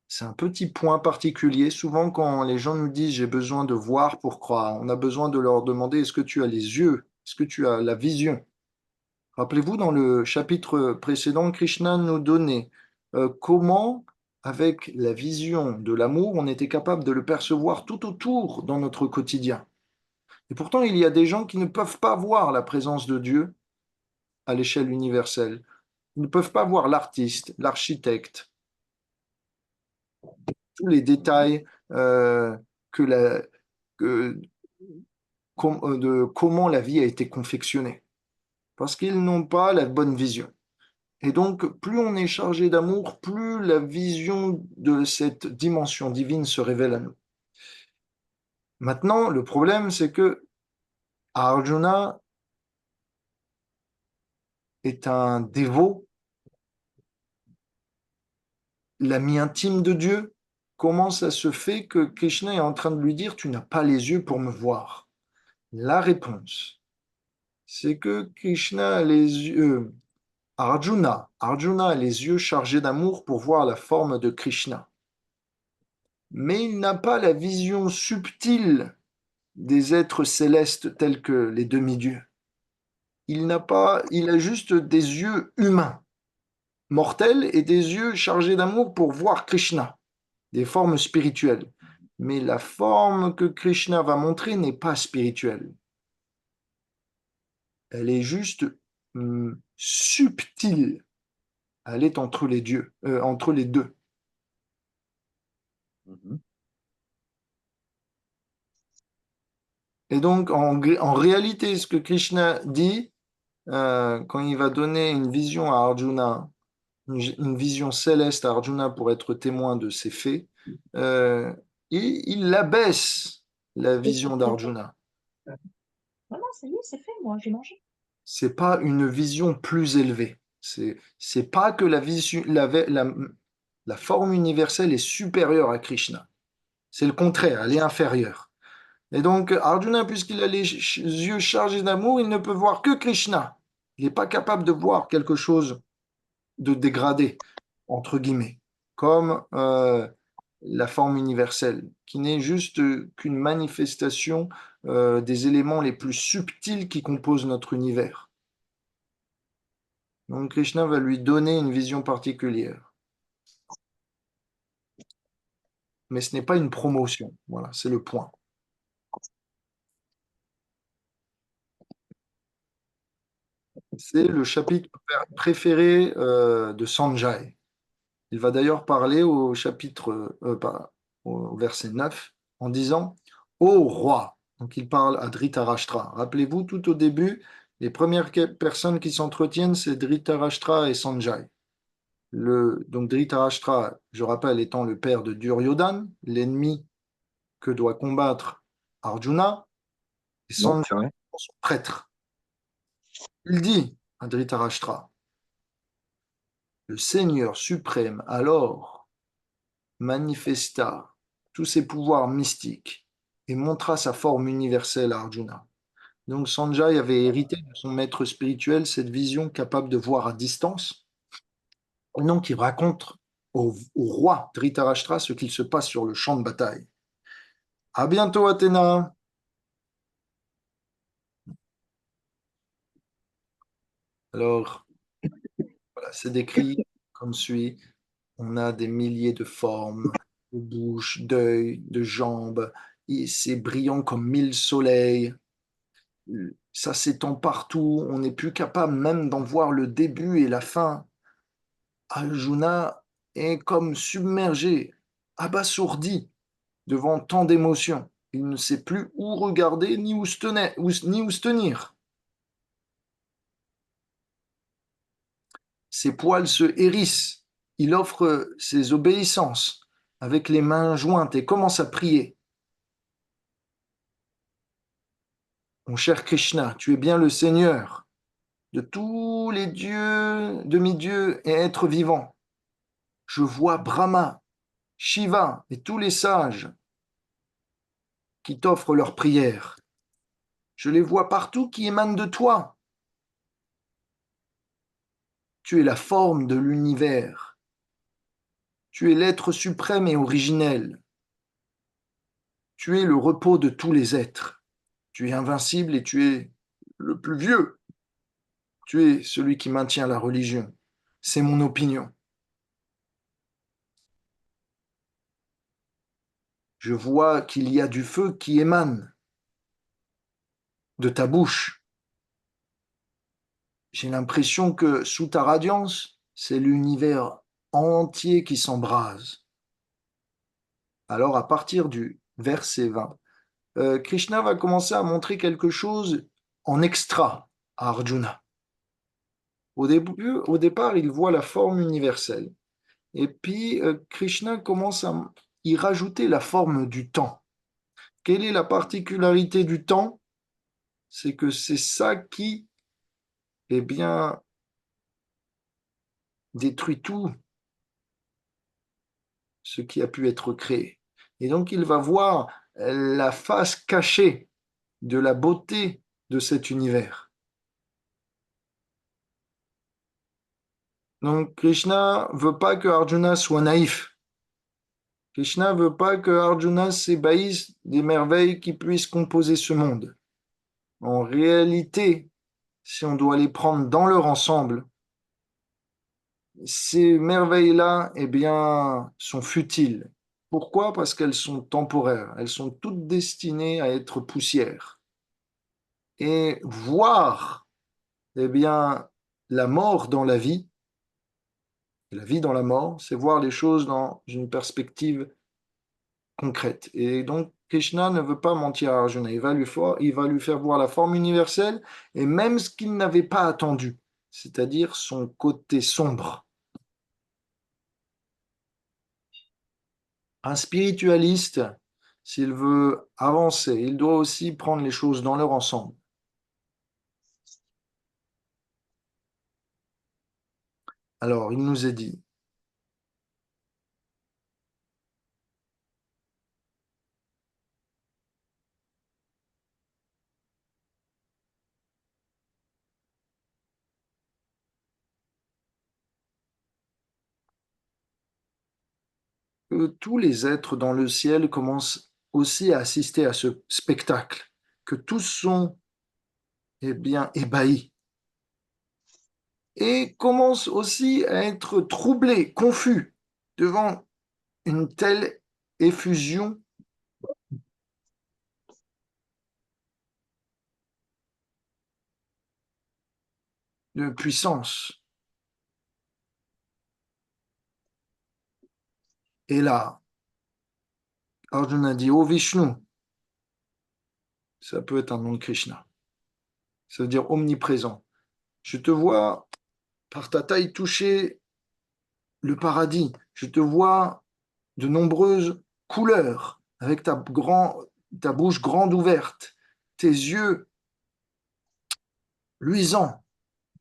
C'est un petit point particulier. Souvent, quand les gens nous disent j'ai besoin de voir pour croire, on a besoin de leur demander est-ce que tu as les yeux? Est-ce que tu as la vision? Rappelez-vous, dans le chapitre précédent, Krishna nous donnait comment, avec la vision de l'amour, on était capable de le percevoir tout autour dans notre quotidien. Et pourtant, il y a des gens qui ne peuvent pas voir la présence de Dieu à l'échelle universelle. Ils ne peuvent pas voir l'artiste, l'architecte, tous les détails que la, que- de comment la vie a été confectionnée, parce qu'ils n'ont pas la bonne vision. Et donc, plus on est chargé d'amour, plus la vision de cette dimension divine se révèle à nous. Maintenant, le problème, c'est que Arjuna est un dévot, l'ami intime de Dieu. Comment ça se fait que Krishna est en train de lui dire, tu n'as pas les yeux pour me voir? La réponse, c'est que Krishna a les yeux, Arjuna a les yeux chargés d'amour pour voir la forme de Krishna. Mais il n'a pas la vision subtile des êtres célestes tels que les demi-dieux. Il a juste des yeux humains, mortels, et des yeux chargés d'amour pour voir Krishna, des formes spirituelles. Mais la forme que Krishna va montrer n'est pas spirituelle. Elle est juste subtile. Elle est entre les dieux, entre les deux. Mhm. Et donc, en réalité, ce que Krishna dit, quand il va donner une vision à Arjuna, une vision céleste à Arjuna pour être témoin de ses faits, il abaisse la vision d'Arjuna. Non, non, ça y est, c'est fait, moi, j'ai mangé. C'est pas une vision plus élevée. C'est pas que la forme universelle est supérieure à Krishna. C'est le contraire, elle est inférieure. Et donc, Arjuna, puisqu'il a les yeux chargés d'amour, il ne peut voir que Krishna. Il n'est pas capable de voir quelque chose de dégradé, entre guillemets, comme la forme universelle, qui n'est juste qu'une manifestation des éléments les plus subtils qui composent notre univers. Donc Krishna va lui donner une vision particulière. Mais ce n'est pas une promotion. Voilà, c'est le point. C'est le chapitre préféré de Sanjay. Il va d'ailleurs parler au chapitre, au verset 9, en disant Ô roi. Donc il parle à Dhritarashtra. Rappelez-vous, tout au début, les premières personnes qui s'entretiennent, c'est Dhritarashtra et Sanjay. Donc Dhritarashtra, je rappelle, étant le père de Duryodhana, l'ennemi que doit combattre Arjuna, et Non, Sanjay, c'est vrai. son prêtre. Il dit à Dhritarashtra, le Seigneur suprême alors manifesta tous ses pouvoirs mystiques et montra sa forme universelle à Arjuna. Donc Sanjay avait hérité de son maître spirituel cette vision capable de voir à distance. Et donc il raconte au roi Dhritarashtra ce qu'il se passe sur le champ de bataille. À bientôt Athéna. Alors, voilà, c'est décrit comme suit. On a des milliers de formes, de bouches, d'œils, de jambes. Et c'est brillant comme 1000 soleils. Ça s'étend partout. On n'est plus capable même d'en voir le début et la fin. Arjuna est comme submergé, abasourdi devant tant d'émotions. Il ne sait plus où regarder ni où se tenir. Ses poils se hérissent. Il offre ses obéissances avec les mains jointes et commence à prier. Mon cher Krishna, tu es bien le Seigneur de tous les dieux, demi-dieux et êtres vivants. Je vois Brahma, Shiva et tous les sages qui t'offrent leurs prières. Je les vois partout qui émanent de toi. Tu es la forme de l'univers. Tu es l'être suprême et originel. Tu es le repos de tous les êtres. Tu es invincible et tu es le plus vieux. Tu es celui qui maintient la religion. C'est mon opinion. Je vois qu'il y a du feu qui émane de ta bouche. J'ai l'impression que sous ta radiance, c'est l'univers entier qui s'embrase. Alors, à partir du verset 20, Krishna va commencer à montrer quelque chose en extra à Arjuna. Au départ, il voit la forme universelle. Et puis, Krishna commence à y rajouter la forme du temps. Quelle est la particularité du temps? C'est que c'est ça qui, eh bien, détruit tout ce qui a pu être créé. Et donc, il va voir la face cachée de la beauté de cet univers. Donc, Krishna veut pas que Arjuna soit naïf. Krishna veut pas que Arjuna s'ébahisse des merveilles qui puissent composer ce monde. En réalité, si on doit les prendre dans leur ensemble, ces merveilles-là, eh bien, sont futiles. Pourquoi? Parce qu'elles sont temporaires. Elles sont toutes destinées à être poussière. Et voir, eh bien, la mort dans la vie dans la mort, c'est voir les choses dans une perspective concrète. Et donc, Krishna ne veut pas mentir à Arjuna. Il va lui faire voir la forme universelle et même ce qu'il n'avait pas attendu, c'est-à-dire son côté sombre. Un spiritualiste, s'il veut avancer, il doit aussi prendre les choses dans leur ensemble. Alors, il nous est dit, que tous les êtres dans le ciel commencent aussi à assister à ce spectacle, que tous sont, eh bien, ébahis et commencent aussi à être troublés, confus devant une telle effusion de puissance. Et là, Arjuna dit, oh Vishnu, ça peut être un nom de Krishna, ça veut dire omniprésent. Je te vois par ta taille toucher le paradis, je te vois de nombreuses couleurs avec ta bouche grande ouverte, tes yeux luisants.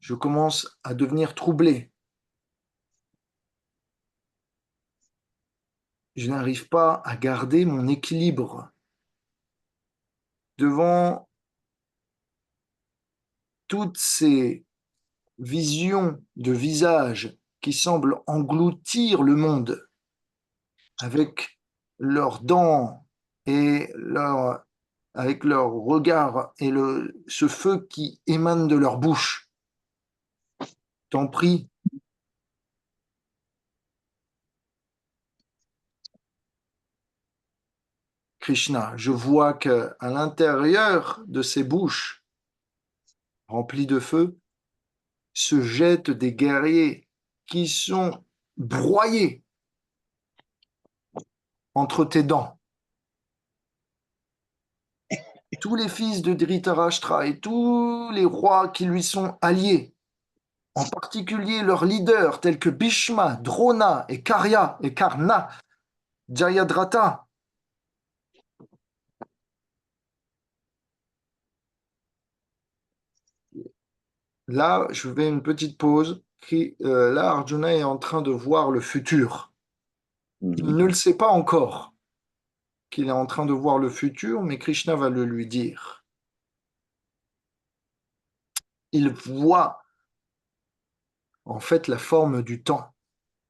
Je commence à devenir troublé. je n'arrive pas à garder mon équilibre devant toutes ces visions de visages qui semblent engloutir le monde avec leurs dents et avec leur regard et ce feu qui émane de leur bouche. T'en prie. Krishna, je vois qu'à l'intérieur de ces bouches remplies de feu se jettent des guerriers qui sont broyés entre tes dents. Tous les fils de Dhritarashtra et tous les rois qui lui sont alliés, en particulier leurs leaders tels que Bhishma, Drona et Karna, Jayadratha. Là, je fais une petite pause. Là, Arjuna est en train de voir le futur. Il ne le sait pas encore qu'il est en train de voir le futur, mais Krishna va le lui dire. Il voit en fait la forme du temps.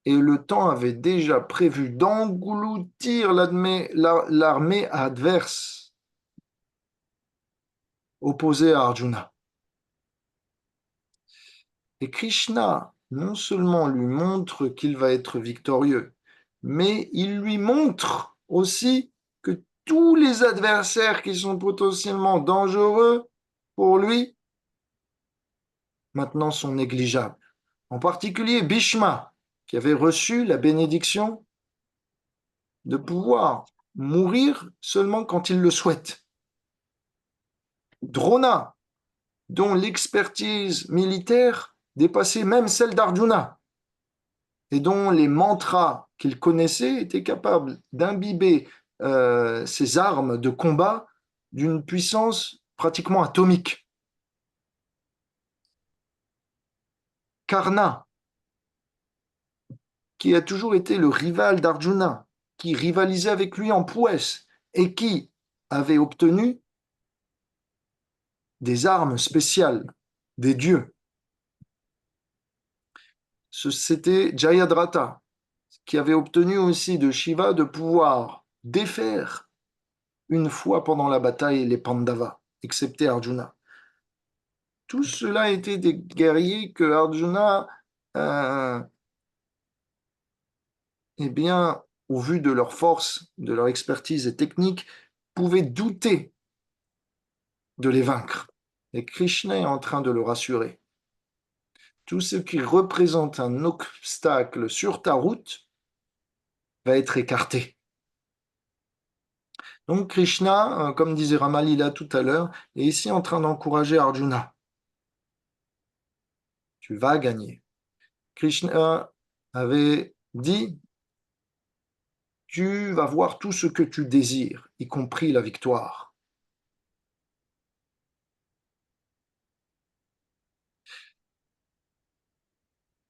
Et le temps avait déjà prévu d'engloutir l'armée adverse opposée à Arjuna. Et Krishna, non seulement lui montre qu'il va être victorieux, mais il lui montre aussi que tous les adversaires qui sont potentiellement dangereux pour lui, maintenant sont négligeables. En particulier Bhishma, qui avait reçu la bénédiction de pouvoir mourir seulement quand il le souhaite. Drona, dont l'expertise militaire dépassait même celle d'Arjuna, et dont les mantras qu'il connaissait étaient capables d'imbiber ses armes de combat d'une puissance pratiquement atomique. Karna, qui a toujours été le rival d'Arjuna, qui rivalisait avec lui en prouesse et qui avait obtenu des armes spéciales des dieux. C'était Jayadratha, qui avait obtenu aussi de Shiva de pouvoir défaire une fois pendant la bataille les Pandavas, excepté Arjuna. Tout cela étaient des guerriers que Arjuna, eh bien, au vu de leur force, de leur expertise et technique, pouvait douter de les vaincre. Et Krishna est en train de le rassurer. Tout ce qui représente un obstacle sur ta route va être écarté. Donc Krishna, comme disait Ramalila tout à l'heure, est ici en train d'encourager Arjuna. Tu vas gagner. Krishna avait dit, tu vas voir tout ce que tu désires, y compris la victoire.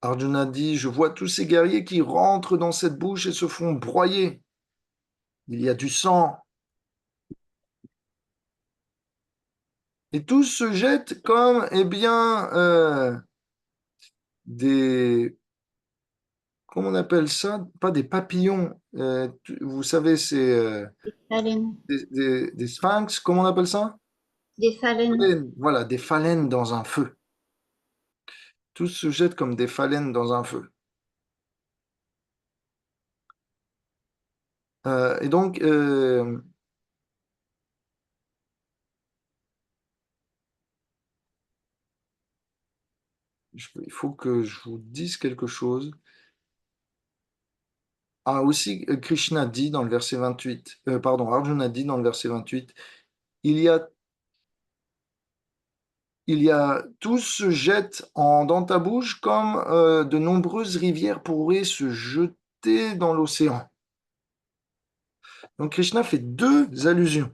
Arjuna dit, je vois tous ces guerriers qui rentrent dans cette bouche et se font broyer. Il y a du sang. Et tous se jettent comme, eh bien, comment on appelle ça? Pas des papillons. Vous savez, c'est Phalènes. des sphinx. Comment on appelle ça? Des phalènes. Voilà, des phalènes dans un feu. Tous se jettent comme des phalènes dans un feu. Et donc, il faut que je vous dise quelque chose. Ah, aussi, Krishna dit dans le verset 28, Arjuna dit dans le verset 28, il y a, tous se jettent dans ta bouche comme de nombreuses rivières pourraient se jeter dans l'océan. Donc Krishna fait deux allusions.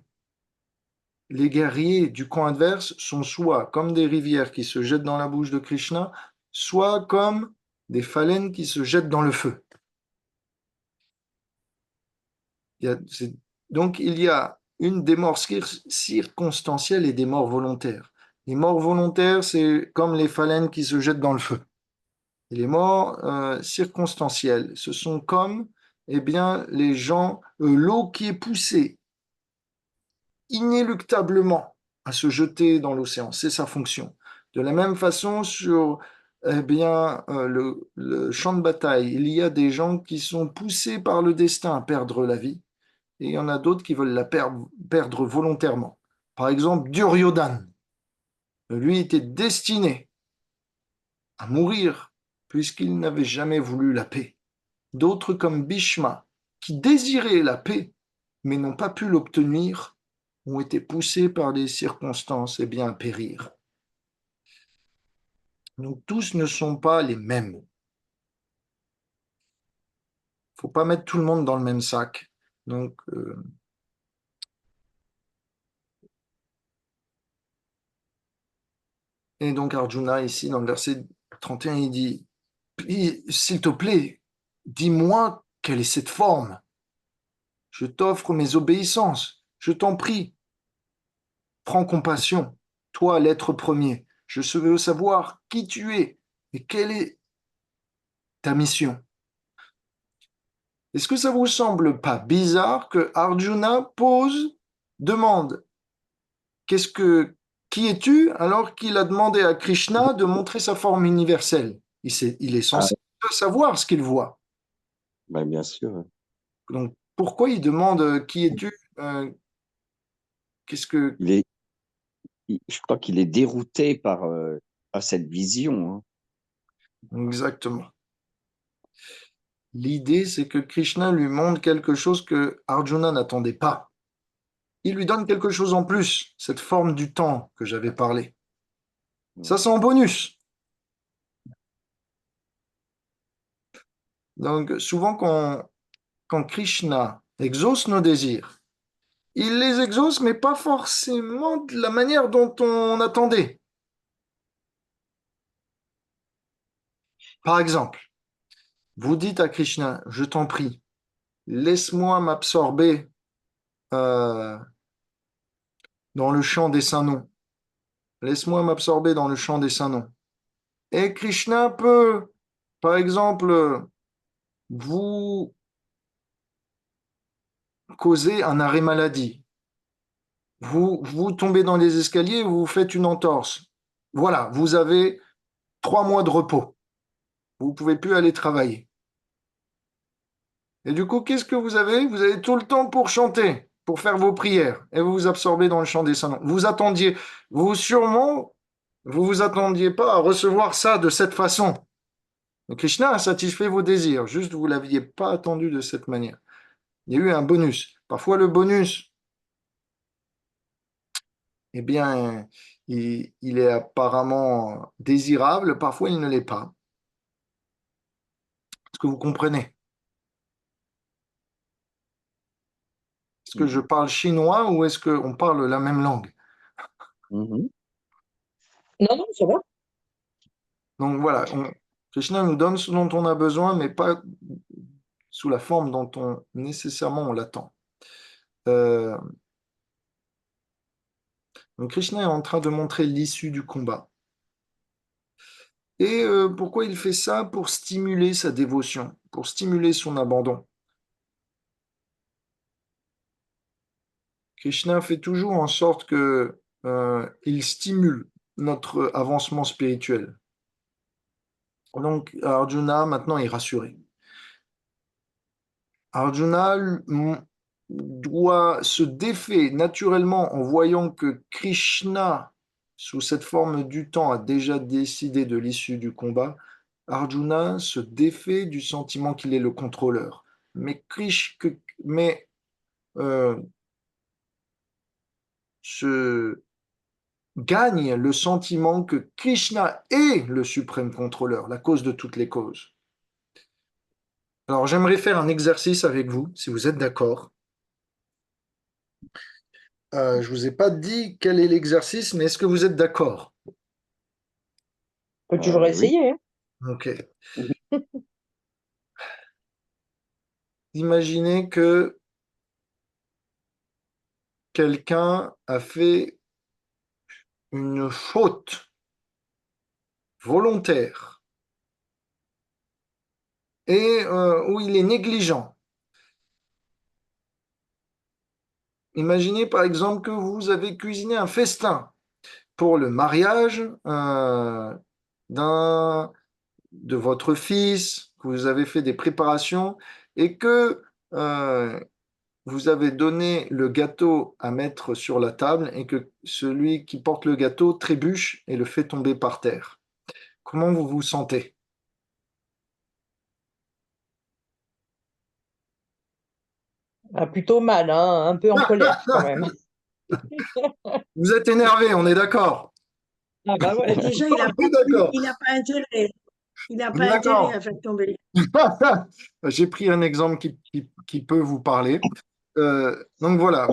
Les guerriers du camp adverse sont soit comme des rivières qui se jettent dans la bouche de Krishna, soit comme des phalènes qui se jettent dans le feu. Donc, il y a des morts circonstancielles et des morts volontaires. Les morts volontaires, c'est comme les phalènes qui se jettent dans le feu. Et les morts circonstancielles, ce sont comme les gens, l'eau qui est poussée inéluctablement à se jeter dans l'océan. C'est sa fonction. De la même façon, sur le champ de bataille, il y a des gens qui sont poussés par le destin à perdre la vie, et il y en a d'autres qui veulent la perdre volontairement. Par exemple, Duryodhana, lui était destiné à mourir puisqu'il n'avait jamais voulu la paix. D'autres comme Bhishma, qui désiraient la paix mais n'ont pas pu l'obtenir, ont été poussés par les circonstances à périr. Donc tous ne sont pas les mêmes. Il ne faut pas mettre tout le monde dans le même sac. Donc, et donc Arjuna, ici, dans le verset 31, il dit, s'il te plaît, dis-moi quelle est cette forme. Je t'offre mes obéissances. Je t'en prie. Prends compassion. Toi, l'être premier. Je veux savoir qui tu es et quelle est ta mission. Est-ce que ça vous semble pas bizarre que Arjuna demande qui es-tu alors qu'il a demandé à Krishna de montrer sa forme universelle? Il est Ah, censé savoir ce qu'il voit. bah, bien sûr. Donc pourquoi il demande qui es-tu? Qu'est-ce que Il est, je crois qu'il est dérouté par cette vision, hein. exactement? L'idée, c'est que Krishna lui montre quelque chose que Arjuna n'attendait pas. Il lui donne quelque chose en plus, cette forme du temps que j'avais parlé. Ça, c'est en bonus. Donc, souvent, quand Krishna exauce nos désirs, il les exauce, mais pas forcément de la manière dont on attendait. Par exemple, vous dites à Krishna, je t'en prie, laisse-moi m'absorber euh, dans le champ des saints noms. Laisse-moi m'absorber dans le champ des saints noms. Et Krishna peut, par exemple, vous causer un arrêt maladie. Vous tombez dans les escaliers, vous faites une entorse. Voilà, vous avez 3 mois de repos. Vous ne pouvez plus aller travailler. Et du coup, qu'est-ce que vous avez? Vous avez tout le temps pour chanter, pour faire vos prières, et vous vous absorbez dans le chant des saints. Vous vous attendiez pas à recevoir ça de cette façon. Mais Krishna a satisfait vos désirs, juste vous ne l'aviez pas attendu de cette manière. Il y a eu un bonus. Parfois, le bonus, il est apparemment désirable, parfois il ne l'est pas. Est-ce que vous comprenez? Est-ce que je parle chinois ou est-ce qu'on parle la même langue? Mhm. Non, non, ça va. Donc voilà, Krishna nous donne ce dont on a besoin, mais pas sous la forme dont nécessairement on l'attend. Donc Krishna est en train de montrer l'issue du combat. Et pourquoi il fait ça? Pour stimuler sa dévotion, pour stimuler son abandon. Krishna fait toujours en sorte que il stimule notre avancement spirituel. Donc Arjuna maintenant est rassuré. Arjuna se défait naturellement en voyant que Krishna, sous cette forme du temps, a déjà décidé de l'issue du combat. Arjuna se défait du sentiment qu'il est le contrôleur. Mais se gagne le sentiment que Krishna est le suprême contrôleur, la cause de toutes les causes. Alors j'aimerais faire un exercice avec vous, si vous êtes d'accord. Je ne vous ai pas dit quel est l'exercice, mais est-ce que vous êtes d'accord? On peut toujours Oui. essayer, hein. Ok. Imaginez que quelqu'un a fait une faute volontaire et où il est négligent. Imaginez par exemple que vous avez cuisiné un festin pour le mariage de votre fils, que vous avez fait des préparations et que vous avez donné le gâteau à mettre sur la table et que celui qui porte le gâteau trébuche et le fait tomber par terre. Comment vous vous sentez? Ah, plutôt mal, hein, un peu en colère quand même. Vous êtes énervé, on est d'accord? Ah bah ouais. Déjà, On est d'accord. il a pas intérêt. Il n'a On est pas intérêt d'accord. à faire tomber. J'ai pris un exemple qui peut vous parler. Donc voilà,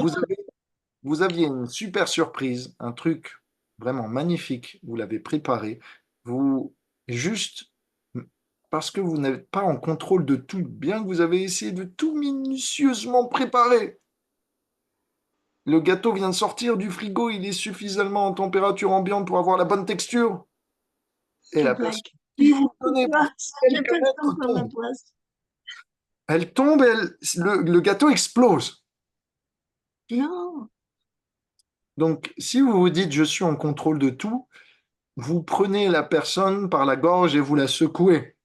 vous aviez une super surprise, un truc vraiment magnifique, vous l'avez préparé, vous, juste parce que vous n'êtes pas en contrôle de tout, bien que vous avez essayé de tout minutieusement préparer. Le gâteau vient de sortir du frigo, il est suffisamment en température ambiante pour avoir la bonne texture. Et Tu la personne blagues. qui vous donnez pour Toi, ça, j'ai quelques pas le temps mètres de faire ma tombe. place. Elle tombe, le gâteau explose. Non, Donc, si vous vous dites je suis en contrôle de tout, vous prenez la personne par la gorge et vous la secouez.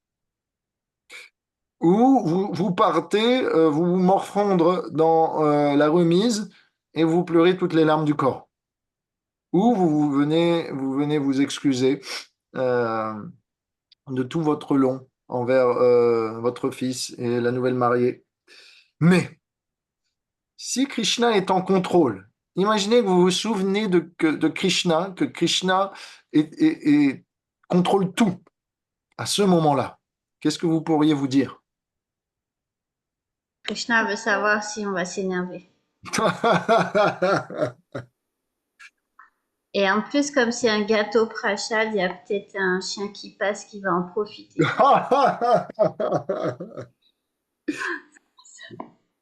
Ou vous partez, vous vous morfondre dans la remise et vous pleurez toutes les larmes du corps. Ou vous venez vous excuser euh, de tout votre long envers votre fils et la nouvelle mariée. Mais si Krishna est en contrôle, imaginez que vous vous souvenez de Krishna, que Krishna contrôle tout à ce moment-là. Qu'est-ce que vous pourriez vous dire? Krishna veut savoir si on va s'énerver. Et en plus, comme c'est un gâteau prachad, il y a peut-être un chien qui passe qui va en profiter.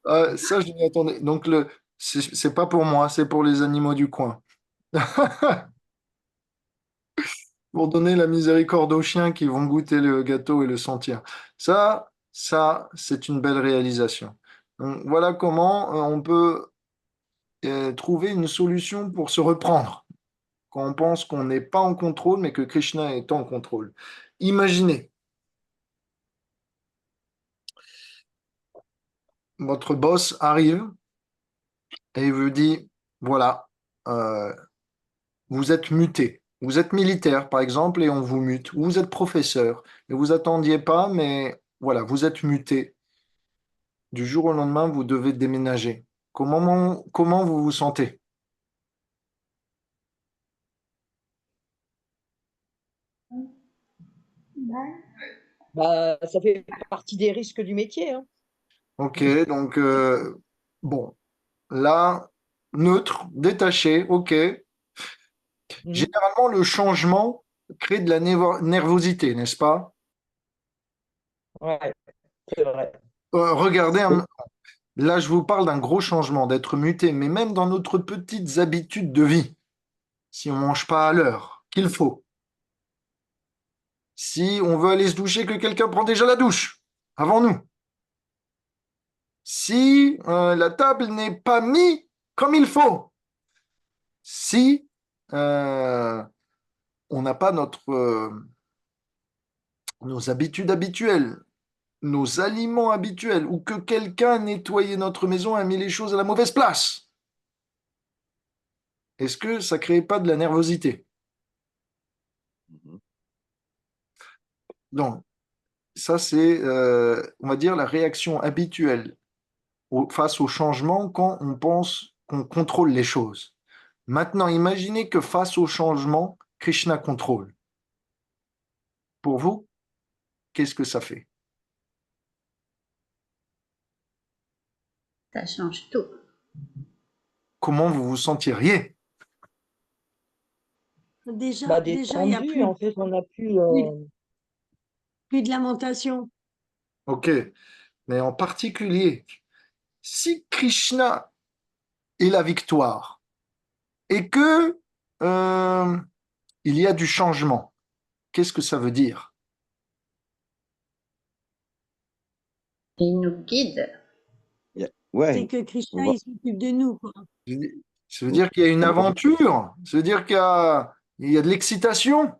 Ça, je m'y attendais. Donc, c'est pas pour moi, c'est pour les animaux du coin. Pour donner la miséricorde aux chiens qui vont goûter le gâteau et le sentir. C'est une belle réalisation. Donc, voilà comment on peut trouver une solution pour se reprendre quand on pense qu'on n'est pas en contrôle, mais que Krishna est en contrôle. Imaginez, votre boss arrive et il vous dit, voilà, euh, vous êtes muté. Vous êtes militaire, par exemple, et on vous mute. Ou vous êtes professeur et vous attendiez pas, mais voilà, vous êtes muté. Du jour au lendemain, vous devez déménager. Comment vous vous sentez? Bah, ça fait partie des risques du métier, hein. Ok, donc, bon, là, neutre, détaché, ok. Mhm. Généralement, le changement crée de la nervosité, n'est-ce pas? Ouais, c'est vrai. Regardez, là, je vous parle d'un gros changement, d'être muté, mais même dans notre petites habitudes de vie, si on mange pas à l'heure qu'il faut, si on veut aller se doucher, que quelqu'un prend déjà la douche avant nous, si la table n'est pas mise comme il faut, si euh, on n'a pas nos habitudes habituelles, nos aliments habituels, ou que quelqu'un a nettoyé notre maison et a mis les choses à la mauvaise place, est-ce que ça crée pas de la nervosité? Mhm. Donc, ça, c'est, on va dire, la réaction habituelle face au changement quand on pense qu'on contrôle les choses. Maintenant, imaginez que face au changement, Krishna contrôle. Pour vous, qu'est-ce que ça fait? Ça change tout. Comment vous vous sentiriez? Bah, déjà, il n'y a détendu, en fait, on a pu. plus, plus de lamentation. Ok, mais en particulier, si Krishna et la victoire. Et que il y a du changement. Qu'est-ce que ça veut dire? Il nous guide. C'est Ouais, que on Krishna, va, il s'occupe de nous, quoi. Ça veut dire qu'il y a une on va- aventure. Ça veut dire il y a de l'excitation.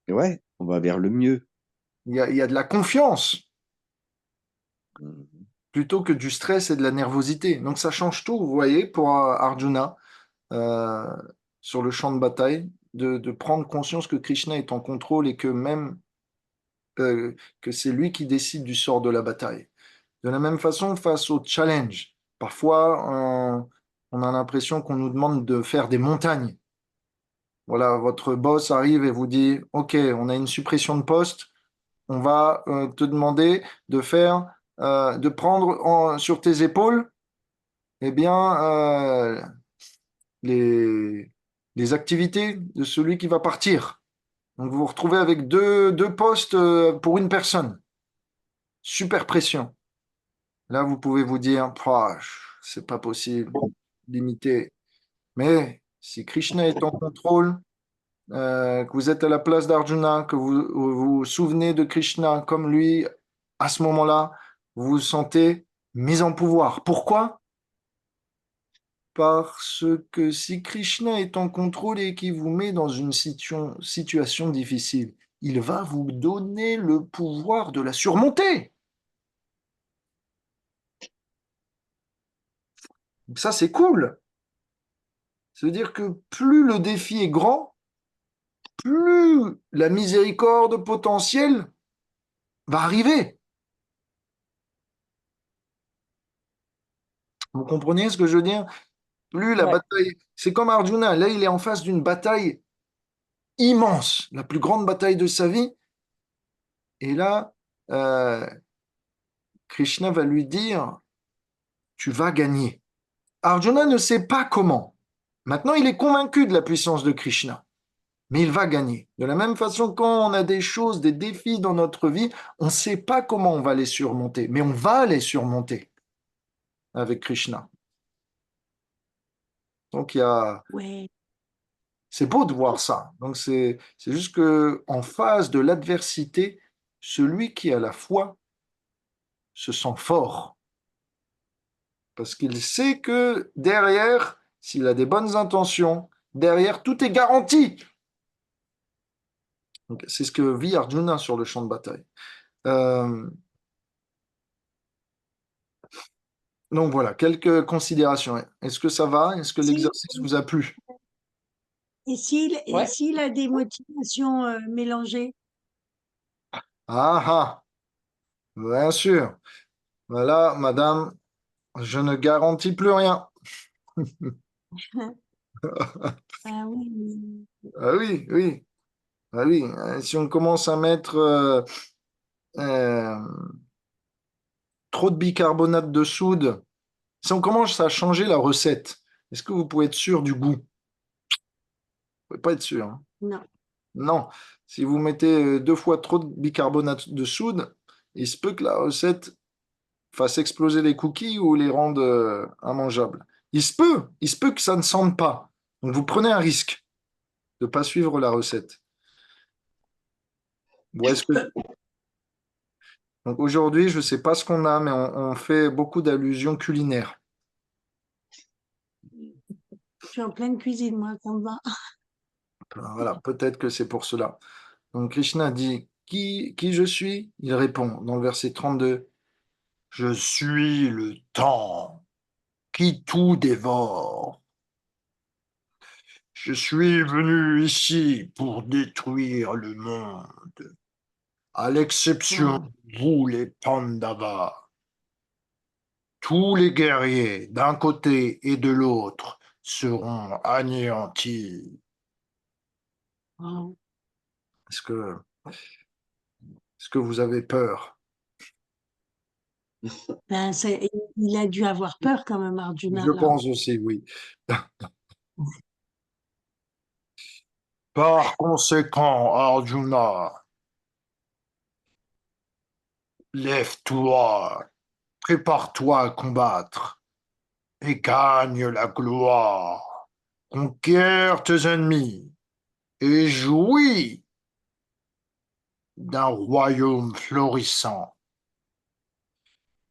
ouais, on va vers le mieux. Il y a de la confiance Mhm. plutôt que du stress et de la nervosité. Donc ça change tout, vous voyez, pour Arjuna, euh, sur le champ de bataille, de prendre conscience que Krishna est en contrôle et que même que c'est lui qui décide du sort de la bataille. De la même façon, face au challenge, parfois on a l'impression qu'on nous demande de faire des montagnes. Voilà, votre boss arrive et vous dit, OK, on a une suppression de poste, on va te demander de faire, de prendre sur tes épaules, eh bien, les, les activités de celui qui va partir. Donc vous vous retrouvez avec deux postes pour une personne. Super pression. Là, vous pouvez vous dire, ah, c'est pas possible, limité. Mais si Krishna est en contrôle, que vous êtes à la place d'Arjuna, que vous vous souvenez de Krishna comme lui, à ce moment-là, vous vous sentez mis en pouvoir. Pourquoi? Parce que si Krishna est en contrôle et qu'il vous met dans une situation difficile, il va vous donner le pouvoir de la surmonter. Ça, c'est cool. Ça veut dire que plus le défi est grand, plus la miséricorde potentielle va arriver. Vous comprenez ce que je veux dire? Plus la Ouais. bataille, c'est comme Arjuna, là il est en face d'une bataille immense, la plus grande bataille de sa vie, et là, euh, Krishna va lui dire, tu vas gagner. Arjuna ne sait pas comment. Maintenant, il est convaincu de la puissance de Krishna, mais il va gagner. De la même façon, quand on a des choses, des défis dans notre vie, on ne sait pas comment on va les surmonter, mais on va les surmonter avec Krishna. Donc, Ouais. c'est beau de voir ça. Donc, c'est juste que en face de l'adversité, celui qui a la foi se sent fort parce qu'il sait que derrière, s'il a des bonnes intentions, derrière, tout est garanti. Donc, c'est ce que vit Arjuna sur le champ de bataille. Euh, donc voilà, quelques considérations. Est-ce que ça va? Est-ce que Si, l'exercice vous a plu? et Ouais. s'il a des motivations mélangées? Ah ah, bien sûr. Voilà, madame, je ne garantis plus rien. Ah oui. Ah oui, oui, ah oui. Si on commence à mettre euh, trop de bicarbonate de soude, si on commence à changer la recette, est-ce que vous pouvez être sûr du goût? Vous pouvez pas être sûr, hein. Non. Non. Si vous mettez deux fois trop de bicarbonate de soude, il se peut que la recette fasse exploser les cookies ou les rende immangeables. Il se peut que ça ne sente pas. Donc vous prenez un risque de ne pas suivre la recette. Ou est-ce que Donc aujourd'hui, je ne sais pas ce qu'on a, mais on fait beaucoup d'allusions culinaires. Je suis en pleine cuisine, moi, ça me va. Alors voilà, peut-être que c'est pour cela. Donc Krishna dit, qui je suis? Il répond dans le verset 32, je suis le temps qui tout dévore. Je suis venu ici pour détruire le monde, à l'exception Wow. de vous les Pandavas. Tous les guerriers d'un côté et de l'autre seront anéantis. Wow. Est-ce que, est-ce que vous avez peur? Ben, il a dû avoir peur quand même, Arjuna, Je là. pense aussi, oui. Par conséquent, Arjuna, lève-toi, prépare-toi à combattre et gagne la gloire. Conquiert tes ennemis et jouis d'un royaume florissant.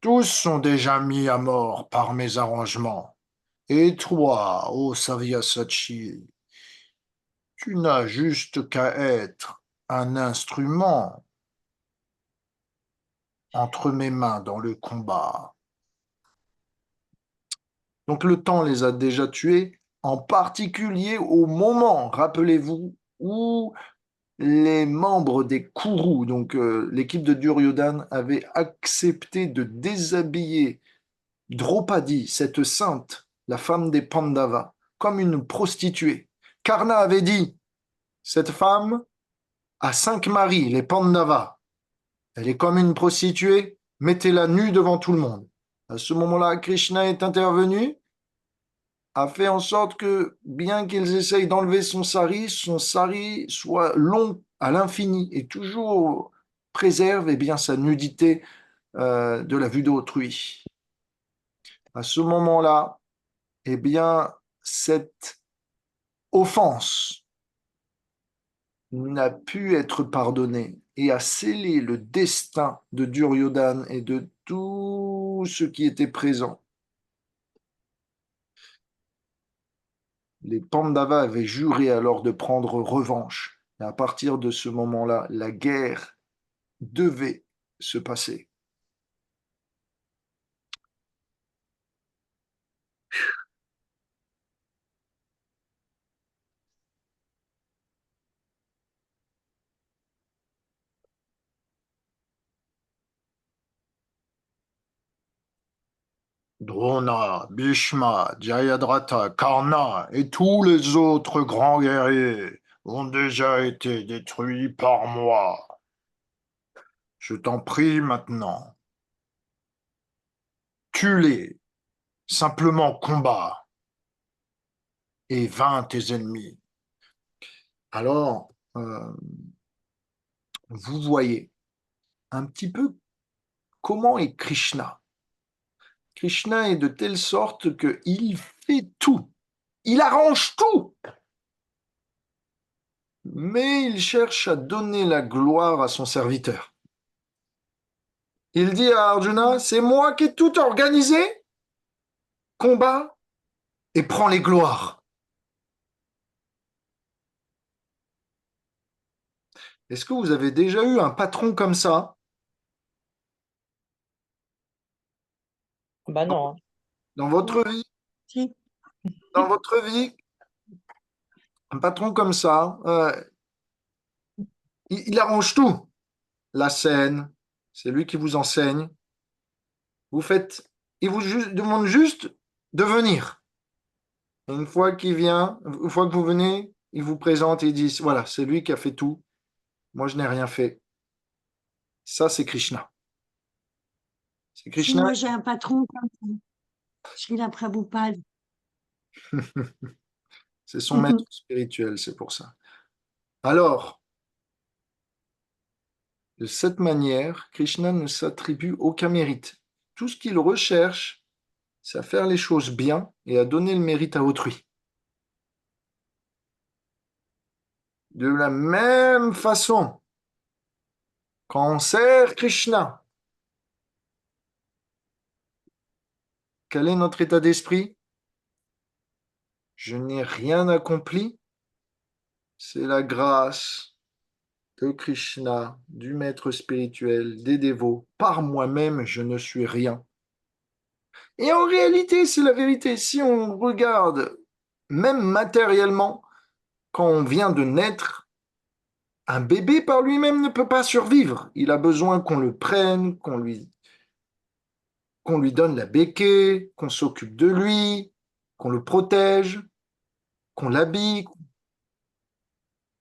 Tous sont déjà mis à mort par mes arrangements. Et toi, ô Saviasachi, tu n'as juste qu'à être un instrument entre mes mains dans le combat. Donc le temps les a déjà tués, en particulier au moment, rappelez-vous, où les membres des Kourous, donc l'équipe de Duryodhana, avaient accepté de déshabiller Draupadi, cette sainte, la femme des Pandavas, comme une prostituée. Karna avait dit, cette femme a 5 maris, les Pandavas. Elle est comme une prostituée, mettez-la nue devant tout le monde. À ce moment-là, Krishna est intervenu, a fait en sorte que, bien qu'ils essayent d'enlever son sari soit long à l'infini et toujours préserve bien, sa nudité de la vue d'autrui. À ce moment-là, bien, cette offense n'a pu être pardonnée et a scellé le destin de Duryodhana et de tout ce qui était présent. Les Pandavas avaient juré alors de prendre revanche. Et à partir de ce moment-là, la guerre devait se passer. Drona, Bhishma, Jayadratha, Karna et tous les autres grands guerriers ont déjà été détruits par moi. Je t'en prie maintenant, tue-les, simplement combat et vains tes ennemis. Alors, vous voyez un petit peu comment est Krishna. Krishna est de telle sorte qu'il fait tout, il arrange tout, mais il cherche à donner la gloire à son serviteur. Il dit à Arjuna, c'est moi qui ai tout organisé, combat et prends les gloires. Est-ce que vous avez déjà eu un patron comme ça Bah non. dans votre vie? Si. Dans votre vie, un patron comme ça, il arrange tout. La scène, c'est lui qui vous enseigne. Vous faites, il vous demande juste de venir. Et une fois qu'il vient, une fois que vous venez, il vous présente et il dit, voilà, c'est lui qui a fait tout. Moi, je n'ai rien fait. Ça, c'est Krishna. C'est Si Krishna. moi j'ai un patron comme ça, Srila Prabhupada. C'est son maître spirituel, c'est pour ça. Alors, de cette manière, Krishna ne s'attribue aucun mérite. Tout ce qu'il recherche, c'est à faire les choses bien et à donner le mérite à autrui. De la même façon, quand on sert Krishna, quel est notre état d'esprit? Je n'ai rien accompli, c'est la grâce de Krishna, du maître spirituel, des dévots. Par moi-même, je ne suis rien. Et en réalité, c'est la vérité. Si on regarde, même matériellement, quand on vient de naître, un bébé par lui-même ne peut pas survivre. Il a besoin qu'on le prenne, qu'on lui donne la béquille, qu'on s'occupe de lui, qu'on le protège, qu'on l'habille.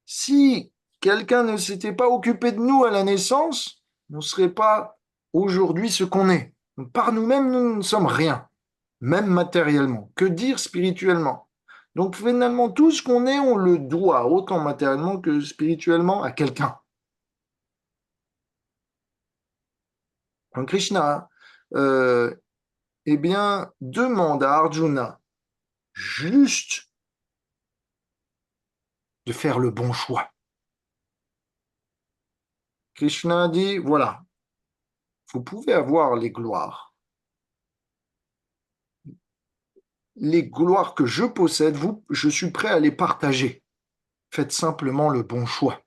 Si quelqu'un ne s'était pas occupé de nous à la naissance, on ne serait pas aujourd'hui ce qu'on est. Donc, par nous-mêmes, nous ne sommes rien, même matériellement. Que dire spirituellement? Donc finalement, tout ce qu'on est, on le doit, autant matériellement que spirituellement, à quelqu'un. Quand Krishna eh bien, demande à Arjuna juste de faire le bon choix. Krishna dit, voilà, vous pouvez avoir les gloires. Les gloires que je possède, je suis prêt à les partager. Faites simplement le bon choix.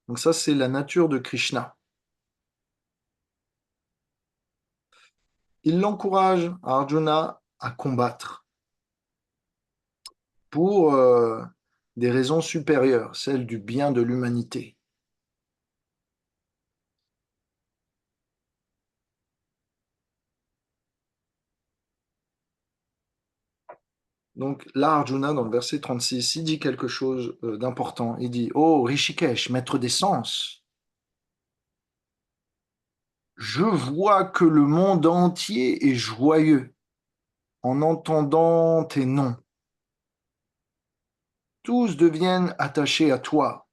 Donc ça, c'est la nature de Krishna. Il l'encourage, Arjuna, à combattre pour des raisons supérieures, celles du bien de l'humanité. Donc là, Arjuna, dans le verset 36, il dit quelque chose d'important. Il dit, oh Rishikesh, maître des sens, je vois que le monde entier est joyeux en entendant tes noms. Tous deviennent attachés à toi.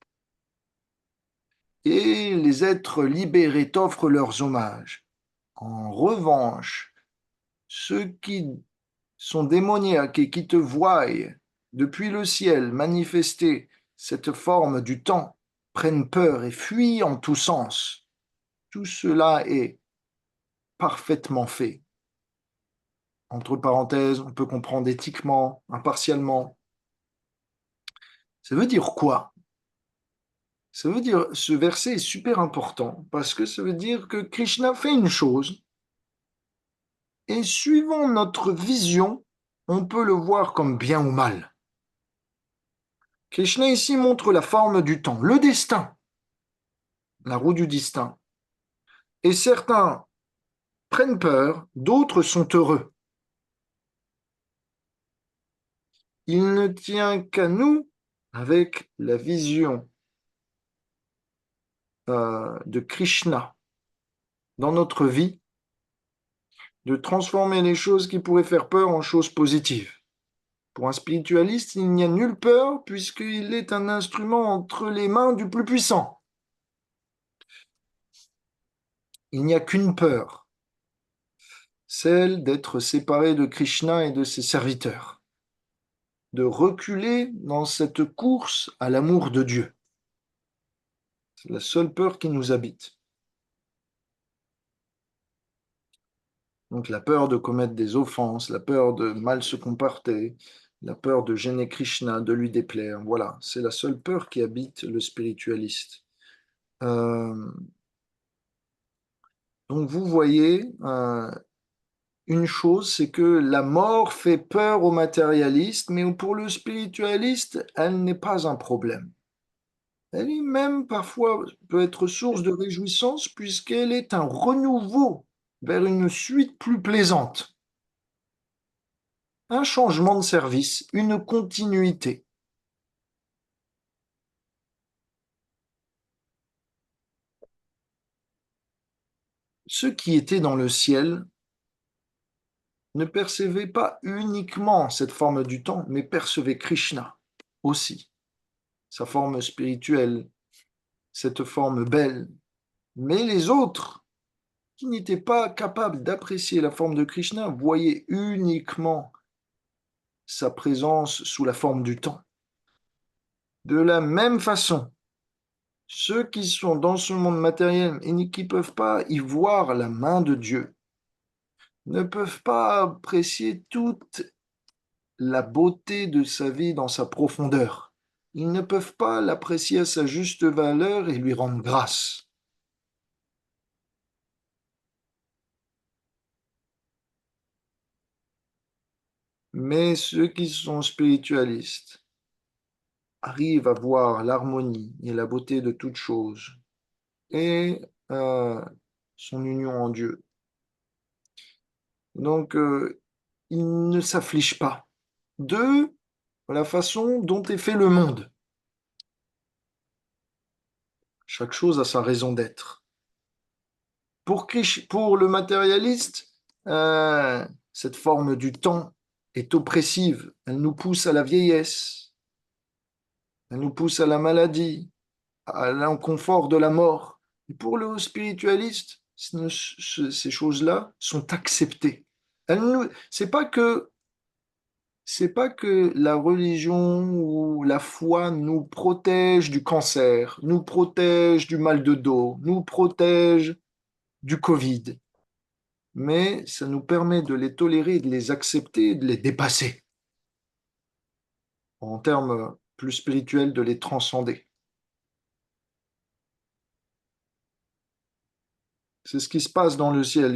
Et les êtres libérés t'offrent leurs hommages. En revanche, ceux qui sont démoniaques et qui te voient depuis le ciel manifester cette forme du temps prennent peur et fuient en tous sens. Tout cela est parfaitement fait. Entre parenthèses, on peut comprendre éthiquement, impartialement. Ça veut dire quoi? Ça veut dire, ce verset est super important parce que ça veut dire que Krishna fait une chose et suivant notre vision, on peut le voir comme bien ou mal. Krishna ici montre la forme du temps, le destin, la roue du destin. Et certains prennent peur, d'autres sont heureux. Il ne tient qu'à nous, avec la vision de Krishna dans notre vie, de transformer les choses qui pourraient faire peur en choses positives. Pour un spiritualiste, il n'y a nulle peur puisqu'il est un instrument entre les mains du plus puissant. Il n'y a qu'une peur, celle d'être séparé de Krishna et de ses serviteurs, de reculer dans cette course à l'amour de Dieu. C'est la seule peur qui nous habite. Donc la peur de commettre des offenses, la peur de mal se comporter, la peur de gêner Krishna, de lui déplaire. Voilà, c'est la seule peur qui habite le spiritualiste. Donc vous voyez, une chose, c'est que la mort fait peur au matérialiste, mais pour le spiritualiste, elle n'est pas un problème. Elle est même parfois peut être source de réjouissance puisqu'elle est un renouveau vers une suite plus plaisante. Un changement de service, une continuité. Ceux qui étaient dans le ciel ne percevaient pas uniquement cette forme du temps, mais percevaient Krishna aussi, sa forme spirituelle, cette forme belle. Mais les autres, qui n'étaient pas capables d'apprécier la forme de Krishna, voyaient uniquement sa présence sous la forme du temps. De la même façon, ceux qui sont dans ce monde matériel et qui ne peuvent pas y voir la main de Dieu, ne peuvent pas apprécier toute la beauté de sa vie dans sa profondeur. Ils ne peuvent pas l'apprécier à sa juste valeur et lui rendre grâce. Mais ceux qui sont spiritualistes arrivent à voir l'harmonie et la beauté de toute chose et son union en Dieu. Donc, ils ne s'affligent pas de la façon dont est fait le monde. Chaque chose a sa raison d'être. Pour le matérialiste, cette forme du temps est oppressive. Elle nous pousse à la vieillesse, elle nous pousse à la maladie, à l'inconfort de la mort. Et pour le spiritualiste, ces choses-là sont acceptées. C'est pas que la religion ou la foi nous protège du cancer, nous protège du mal de dos, nous protège du Covid, mais ça nous permet de les tolérer, de les accepter, de les dépasser. En termes plus spirituels, de les transcender. C'est ce qui se passe dans le ciel.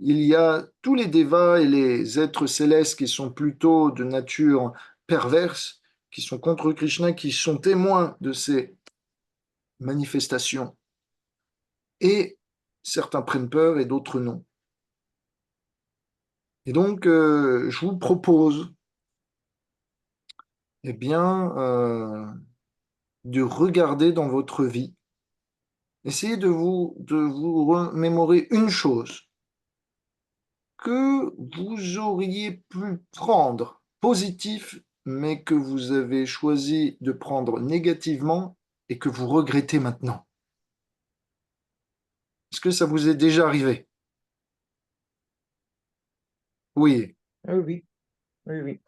Il y a tous les dévas et les êtres célestes qui sont plutôt de nature perverse, qui sont contre Krishna, qui sont témoins de ces manifestations. Et certains prennent peur et d'autres non. Et donc, je vous propose, eh bien, de regarder dans votre vie. Essayez de vous remémorer une chose que vous auriez pu prendre positif, mais que vous avez choisi de prendre négativement et que vous regrettez maintenant. Est-ce que ça vous est déjà arrivé? Oui. Oui, oui, oui, oui.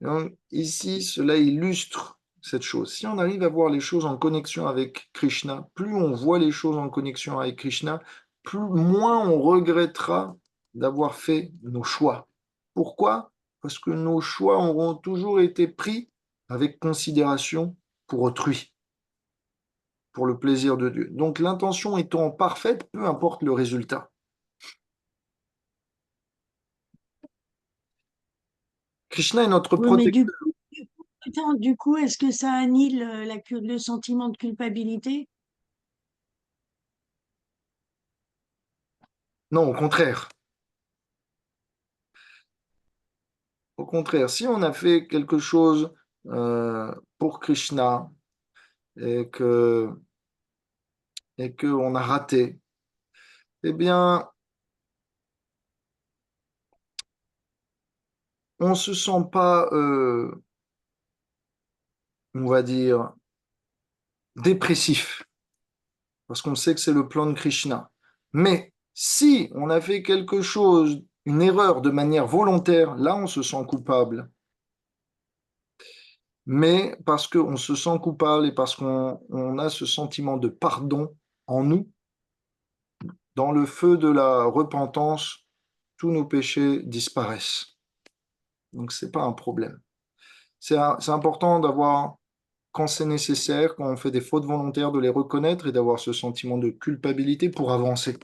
Donc, ici, cela illustre cette chose. Si on arrive à voir les choses en connexion avec Krishna, plus on voit les choses en connexion avec Krishna, moins on regrettera d'avoir fait nos choix. Pourquoi? Parce que nos choix auront toujours été pris avec considération pour autrui, pour le plaisir de Dieu. Donc l'intention étant parfaite, peu importe le résultat. Krishna est notre Oui, mais protecteur. du coup, est-ce que ça annule le sentiment de culpabilité? Non, au contraire. Au contraire, si on a fait quelque chose pour Krishna et que on a raté, eh bien, on se sent pas, on va dire, dépressif, parce qu'on sait que c'est le plan de Krishna. Mais si on a fait quelque chose, une erreur de manière volontaire, là, on se sent coupable. Mais parce qu'on se sent coupable et parce qu'on a ce sentiment de pardon en nous, dans le feu de la repentance, tous nos péchés disparaissent. Donc, ce n'est pas un problème. C'est important d'avoir, quand c'est nécessaire, quand on fait des fautes volontaires, de les reconnaître et d'avoir ce sentiment de culpabilité pour avancer.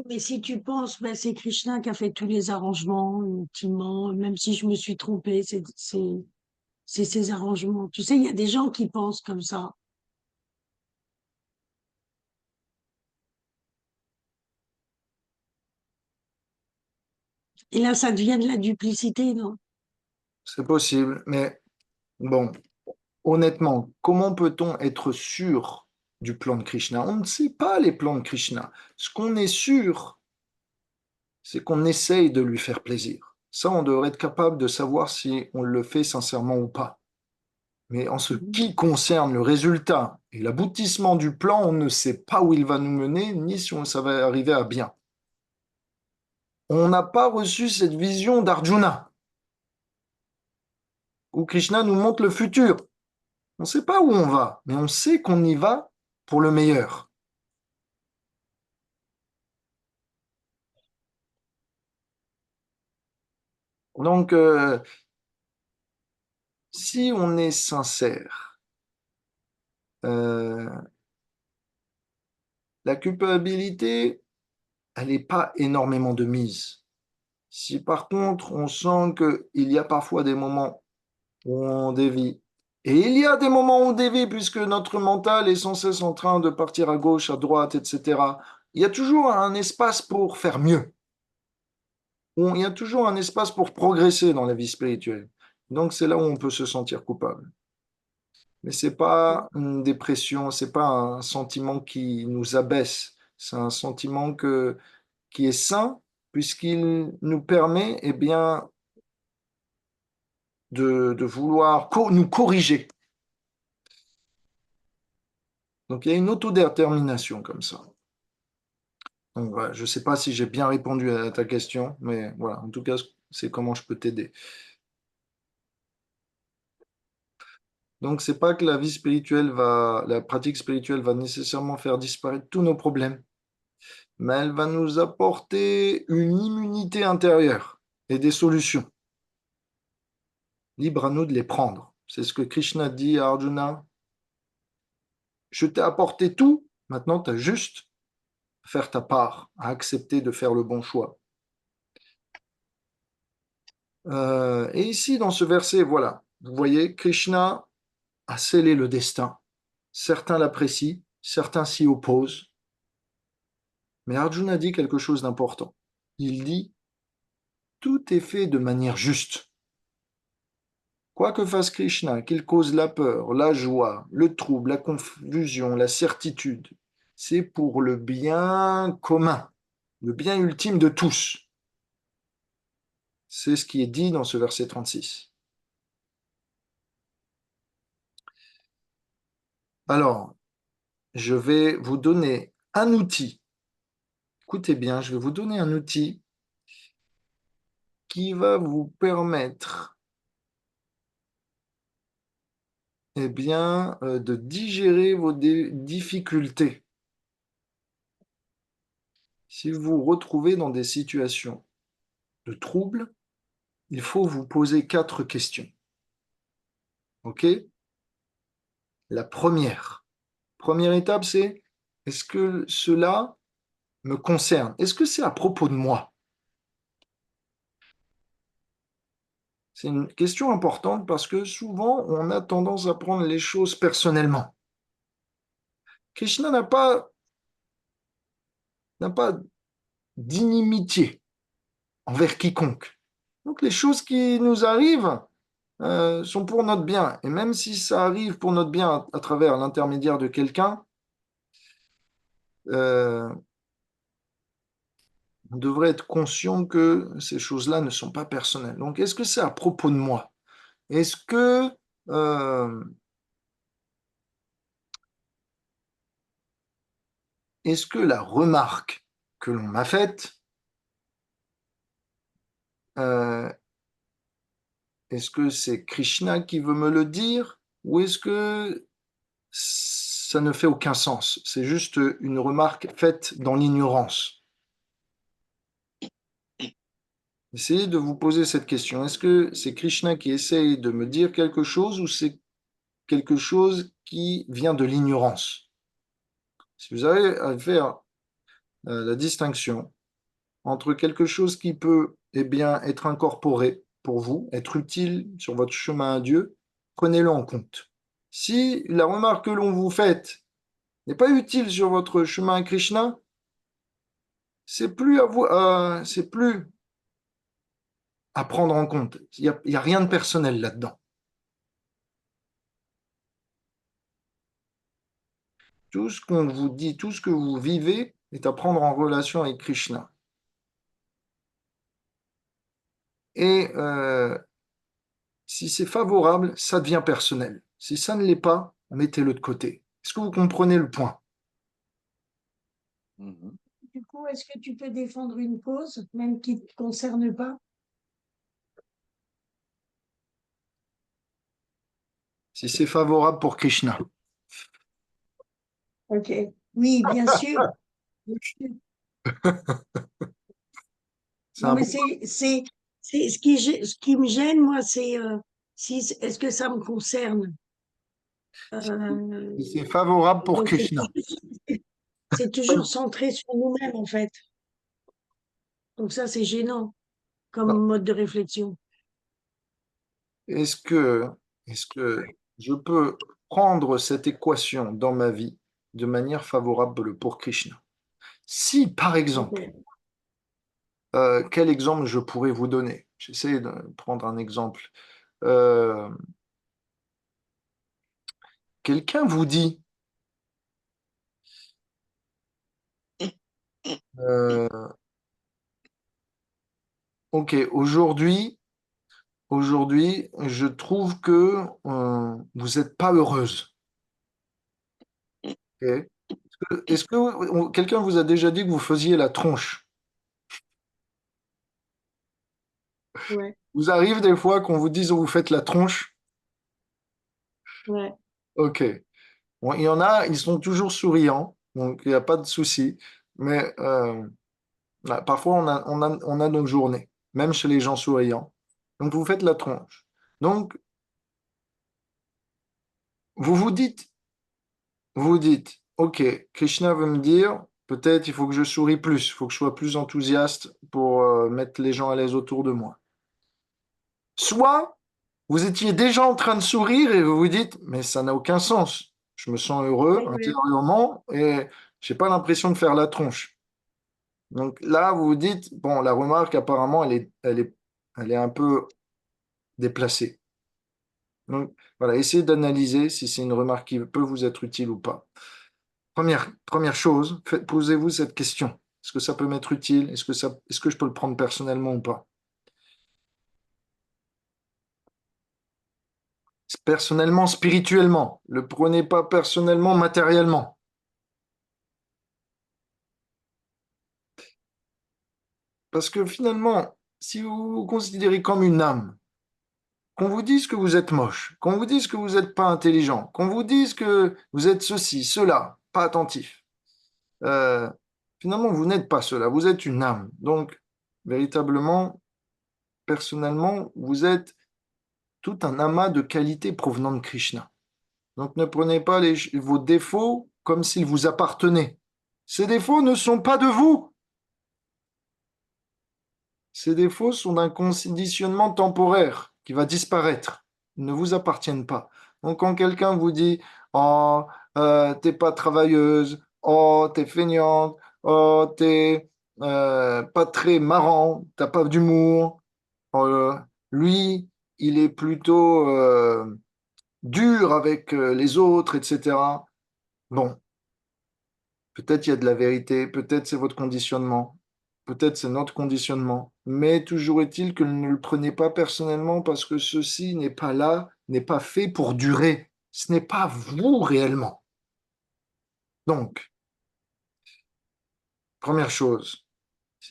Mais si tu penses, ben, c'est Krishna qui a fait tous les arrangements, ultimement, même si je me suis trompée, c'est ses arrangements. Tu sais, il y a des gens qui pensent comme ça. Et là, ça devient de la duplicité, non? C'est possible, mais bon, honnêtement, comment peut-on être sûr du plan de Krishna? On ne sait pas les plans de Krishna. Ce qu'on est sûr, c'est qu'on essaye de lui faire plaisir. Ça, on devrait être capable de savoir si on le fait sincèrement ou pas. Mais en ce Mhm. qui concerne le résultat et l'aboutissement du plan, on ne sait pas où il va nous mener, ni si ça va arriver à bien. On n'a pas reçu cette vision d'Arjuna, où Krishna nous montre le futur. On ne sait pas où on va, mais on sait qu'on y va pour le meilleur. Donc, si on est sincère, euh, la culpabilité, elle n'est pas énormément de mise. Si par contre, on sent qu'il y a parfois des moments où on dévie, et il y a des moments où on dévie, puisque notre mental est sans cesse en train de partir à gauche, à droite, etc., il y a toujours un espace pour faire mieux. Il y a toujours un espace pour progresser dans la vie spirituelle. Donc, c'est là où on peut se sentir coupable. Mais c'est pas une dépression, c'est pas un sentiment qui nous abaisse. C'est un sentiment qui est sain, puisqu'il nous permet, eh bien, de vouloir nous corriger. Donc, il y a une autodétermination comme ça. Donc, voilà, je ne sais pas si j'ai bien répondu à ta question, mais voilà, en tout cas, c'est comment je peux t'aider. Donc, c'est pas que la pratique spirituelle va nécessairement faire disparaître tous nos problèmes, mais elle va nous apporter une immunité intérieure et des solutions. Libre à nous de les prendre. C'est ce que Krishna dit à Arjuna. Je t'ai apporté tout, maintenant tu as juste à faire ta part, à accepter de faire le bon choix. Et ici, dans ce verset, voilà, vous voyez, Krishna a scellé le destin. Certains l'apprécient, certains s'y opposent. Mais Arjuna dit quelque chose d'important. Il dit, tout est fait de manière juste. Quoi que fasse Krishna, qu'il cause la peur, la joie, le trouble, la confusion, la certitude, c'est pour le bien commun, le bien ultime de tous. C'est ce qui est dit dans ce verset 36. Alors, je vais vous donner un outil. Écoutez bien, je vais vous donner un outil qui va vous permettre de digérer vos difficultés. Si vous vous retrouvez dans des situations de trouble, il faut vous poser 4 questions. OK? La première étape, c'est est-ce que cela me concerne? Est-ce que c'est à propos de moi? C'est une question importante parce que souvent, on a tendance à prendre les choses personnellement. Krishna n'a pas d'inimitié envers quiconque. Donc les choses qui nous arrivent sont pour notre bien. Et même si ça arrive pour notre bien à travers l'intermédiaire de quelqu'un, euh, on devrait être conscient que ces choses-là ne sont pas personnelles. Donc est-ce que c'est à propos de moi? Est-ce que euh, la remarque que l'on m'a faite, euh, est-ce que c'est Krishna qui veut me le dire ou est-ce que ça ne fait aucun sens? C'est juste une remarque faite dans l'ignorance. Essayez de vous poser cette question. Est-ce que c'est Krishna qui essaye de me dire quelque chose ou c'est quelque chose qui vient de l'ignorance? Si vous avez à faire la distinction entre quelque chose qui peut être incorporé pour vous, être utile sur votre chemin à Dieu, prenez-le en compte. Si la remarque que l'on vous fait n'est pas utile sur votre chemin à Krishna, c'est plus à prendre en compte. Il y a rien de personnel là-dedans. Tout ce qu'on vous dit, tout ce que vous vivez est à prendre en relation avec Krishna. Et si c'est favorable, ça devient personnel. Si ça ne l'est pas, mettez-le de côté. Est-ce que vous comprenez le point? Mhm. Du coup, est-ce que tu peux défendre une cause, même qui ne te concerne pas? Si c'est favorable pour Krishna. Ok. Oui, bien sûr. Bien sûr. C'est Non, un mais bon. c'est ce qui me gêne, moi, c'est si, est-ce que ça me concerne? Si c'est Euh, favorable pour donc, Krishna. c'est toujours centré sur nous-mêmes, en fait. Donc, ça, c'est gênant comme Non. mode de réflexion. Est-ce que, je peux prendre cette équation dans ma vie de manière favorable pour Krishna? Si, par exemple, Ok. quel exemple je pourrais vous donner? J'essaie de prendre un exemple. Euh, Quelqu'un vous dit, euh, OK, aujourd'hui, aujourd'hui, je trouve que vous n'êtes pas heureuse. Ok. Est-ce que quelqu'un vous a déjà dit que vous faisiez la tronche? Ouais, Vous arrive des fois qu'on vous dise que vous faites la tronche? ouais. Ok. Bon, il y en a, ils sont toujours souriants, donc il n'y a pas de souci. Mais parfois, on a nos journées, même chez les gens souriants. Donc, vous faites la tronche. Donc, vous vous dites, vous dites, OK, Krishna veut me dire, peut-être il faut que je souris plus, il faut que je sois plus enthousiaste pour mettre les gens à l'aise autour de moi. Soit vous étiez déjà en train de sourire et vous vous dites, mais ça n'a aucun sens. Je me sens heureux Oui, oui. intérieurement et j'ai pas l'impression de faire la tronche. Donc là, vous vous dites, bon, la remarque, apparemment, elle est un peu déplacée. Donc voilà, essayez d'analyser si c'est une remarque qui peut vous être utile ou pas. Première chose, posez-vous cette question. Est-ce que ça peut m'être utile? Est-ce que je peux le prendre personnellement ou pas? Personnellement, spirituellement. Le prenez pas personnellement, matériellement. Parce que finalement, si vous vous considérez comme une âme, qu'on vous dise que vous êtes moche, qu'on vous dise que vous n'êtes pas intelligent, qu'on vous dise que vous êtes ceci, cela, pas attentif, euh, finalement, vous n'êtes pas cela, vous êtes une âme. Donc, véritablement, personnellement, vous êtes tout un amas de qualités provenant de Krishna. Donc, ne prenez pas vos défauts comme s'ils vous appartenaient. Ces défauts ne sont pas de vous. Ces défauts sont d'un conditionnement temporaire qui va disparaître. Ils ne vous appartiennent pas. Donc quand quelqu'un vous dit «Oh, t'es pas travailleuse, oh, t'es feignante, oh, t'es pas très marrant, t'as pas d'humour», euh, lui, il est plutôt dur avec les autres, etc. Bon, peut-être il y a de la vérité, peut-être c'est votre conditionnement, peut-être c'est notre conditionnement, mais toujours est-il que ne le prenez pas personnellement parce que ceci n'est pas là, n'est pas fait pour durer. Ce n'est pas vous réellement. Donc, première chose,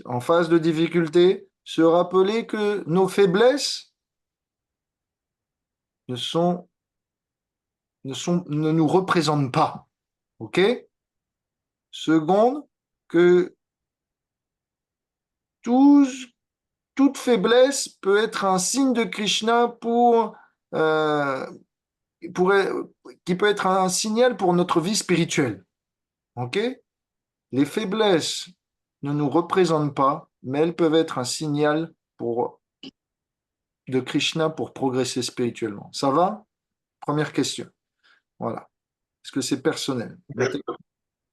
en phase de difficulté, se rappeler que nos faiblesses ne sont, ne nous représentent pas. OK? Seconde, que tous toute faiblesse peut être un signe de Krishna euh, pour, qui peut être un signal pour notre vie spirituelle. Ok? Les faiblesses ne nous représentent pas, mais elles peuvent être un signal de Krishna pour progresser spirituellement. Ça va? Première question. Voilà. Est-ce que c'est personnel?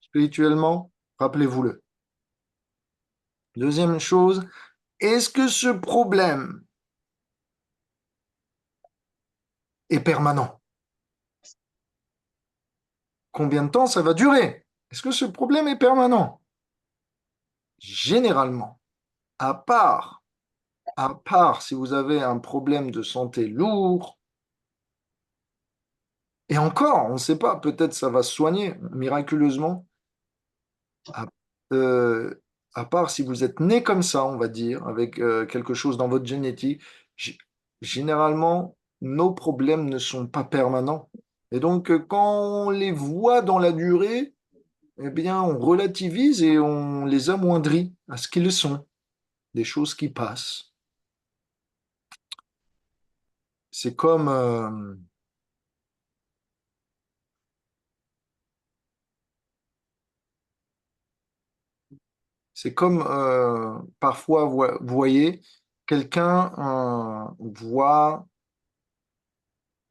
Spirituellement, rappelez-vous-le. Deuxième chose, est-ce que ce problème est permanent? Combien de temps ça va durer? Est-ce que ce problème est permanent? Généralement, à part, à part si vous avez un problème de santé lourd, et encore, on ne sait pas, peut-être ça va se soigner miraculeusement, à, euh, à part si vous êtes né comme ça, on va dire, avec quelque chose dans votre génétique, g- généralement, nos problèmes ne sont pas permanents. Et donc, quand on les voit dans la durée, eh bien, on relativise et on les amoindrit à ce qu'ils sont, des choses qui passent. C'est comme, parfois, vous voyez, quelqu'un voit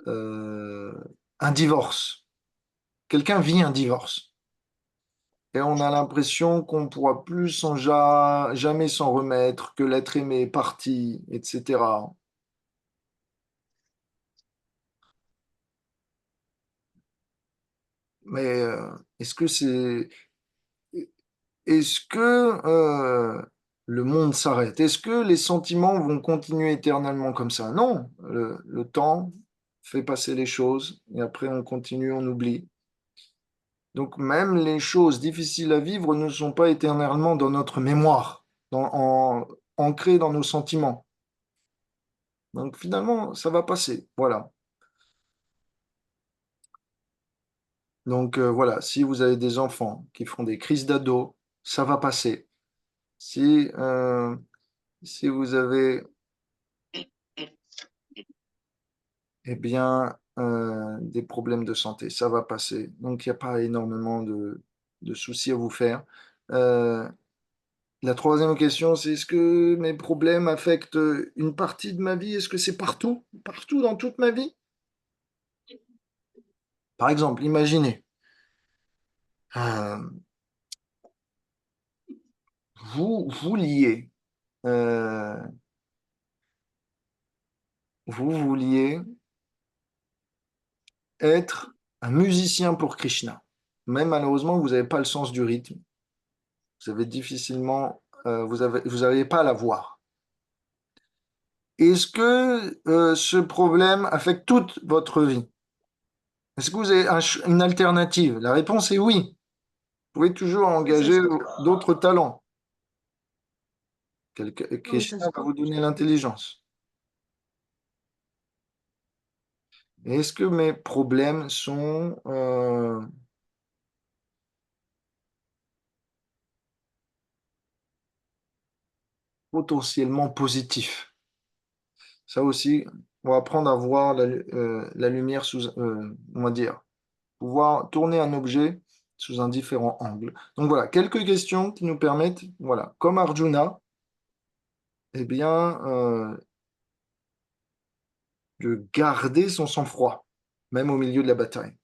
euh, un divorce. Quelqu'un vit un divorce. Et on a l'impression qu'on ne pourra plus jamais s'en remettre, que l'être aimé est parti, etc. Mais est-ce que c'est, est-ce que le monde s'arrête. Est-ce que les sentiments vont continuer éternellement comme ça? Non, le temps fait passer les choses et après on continue, on oublie. Donc même les choses difficiles à vivre ne sont pas éternellement dans notre mémoire, ancrées dans nos sentiments. Donc finalement, ça va passer. Voilà. Donc voilà, si vous avez des enfants qui font des crises d'ado, ça va passer. Si, si vous avez eh bien, des problèmes de santé, ça va passer. Donc il n'y a pas énormément de soucis à vous faire. Euh, la troisième question, c'est est-ce que mes problèmes affectent une partie de ma vie? Est-ce que c'est partout? Partout dans toute ma vie? Par exemple, imaginez, euh, vous vouliez, euh, vous vouliez être un musicien pour Krishna. Mais malheureusement, vous n'avez pas le sens du rythme. Vous avez difficilement, vous n'arrivez pas à la voir. Est-ce que ce problème affecte toute votre vie? Est-ce que vous avez une alternative? La réponse est oui. Vous pouvez toujours engager d'autres talents. Comment ça Krishna se va passe? vous donner l'intelligence. Est-ce que mes problèmes sont potentiellement positifs? Ça aussi, on va apprendre à voir la lumière sous, on va dire, pouvoir tourner un objet sous un différent angle. Donc voilà, quelques questions qui nous permettent, voilà, comme Arjuna, eh bien, de garder son sang-froid, même au milieu de la bataille.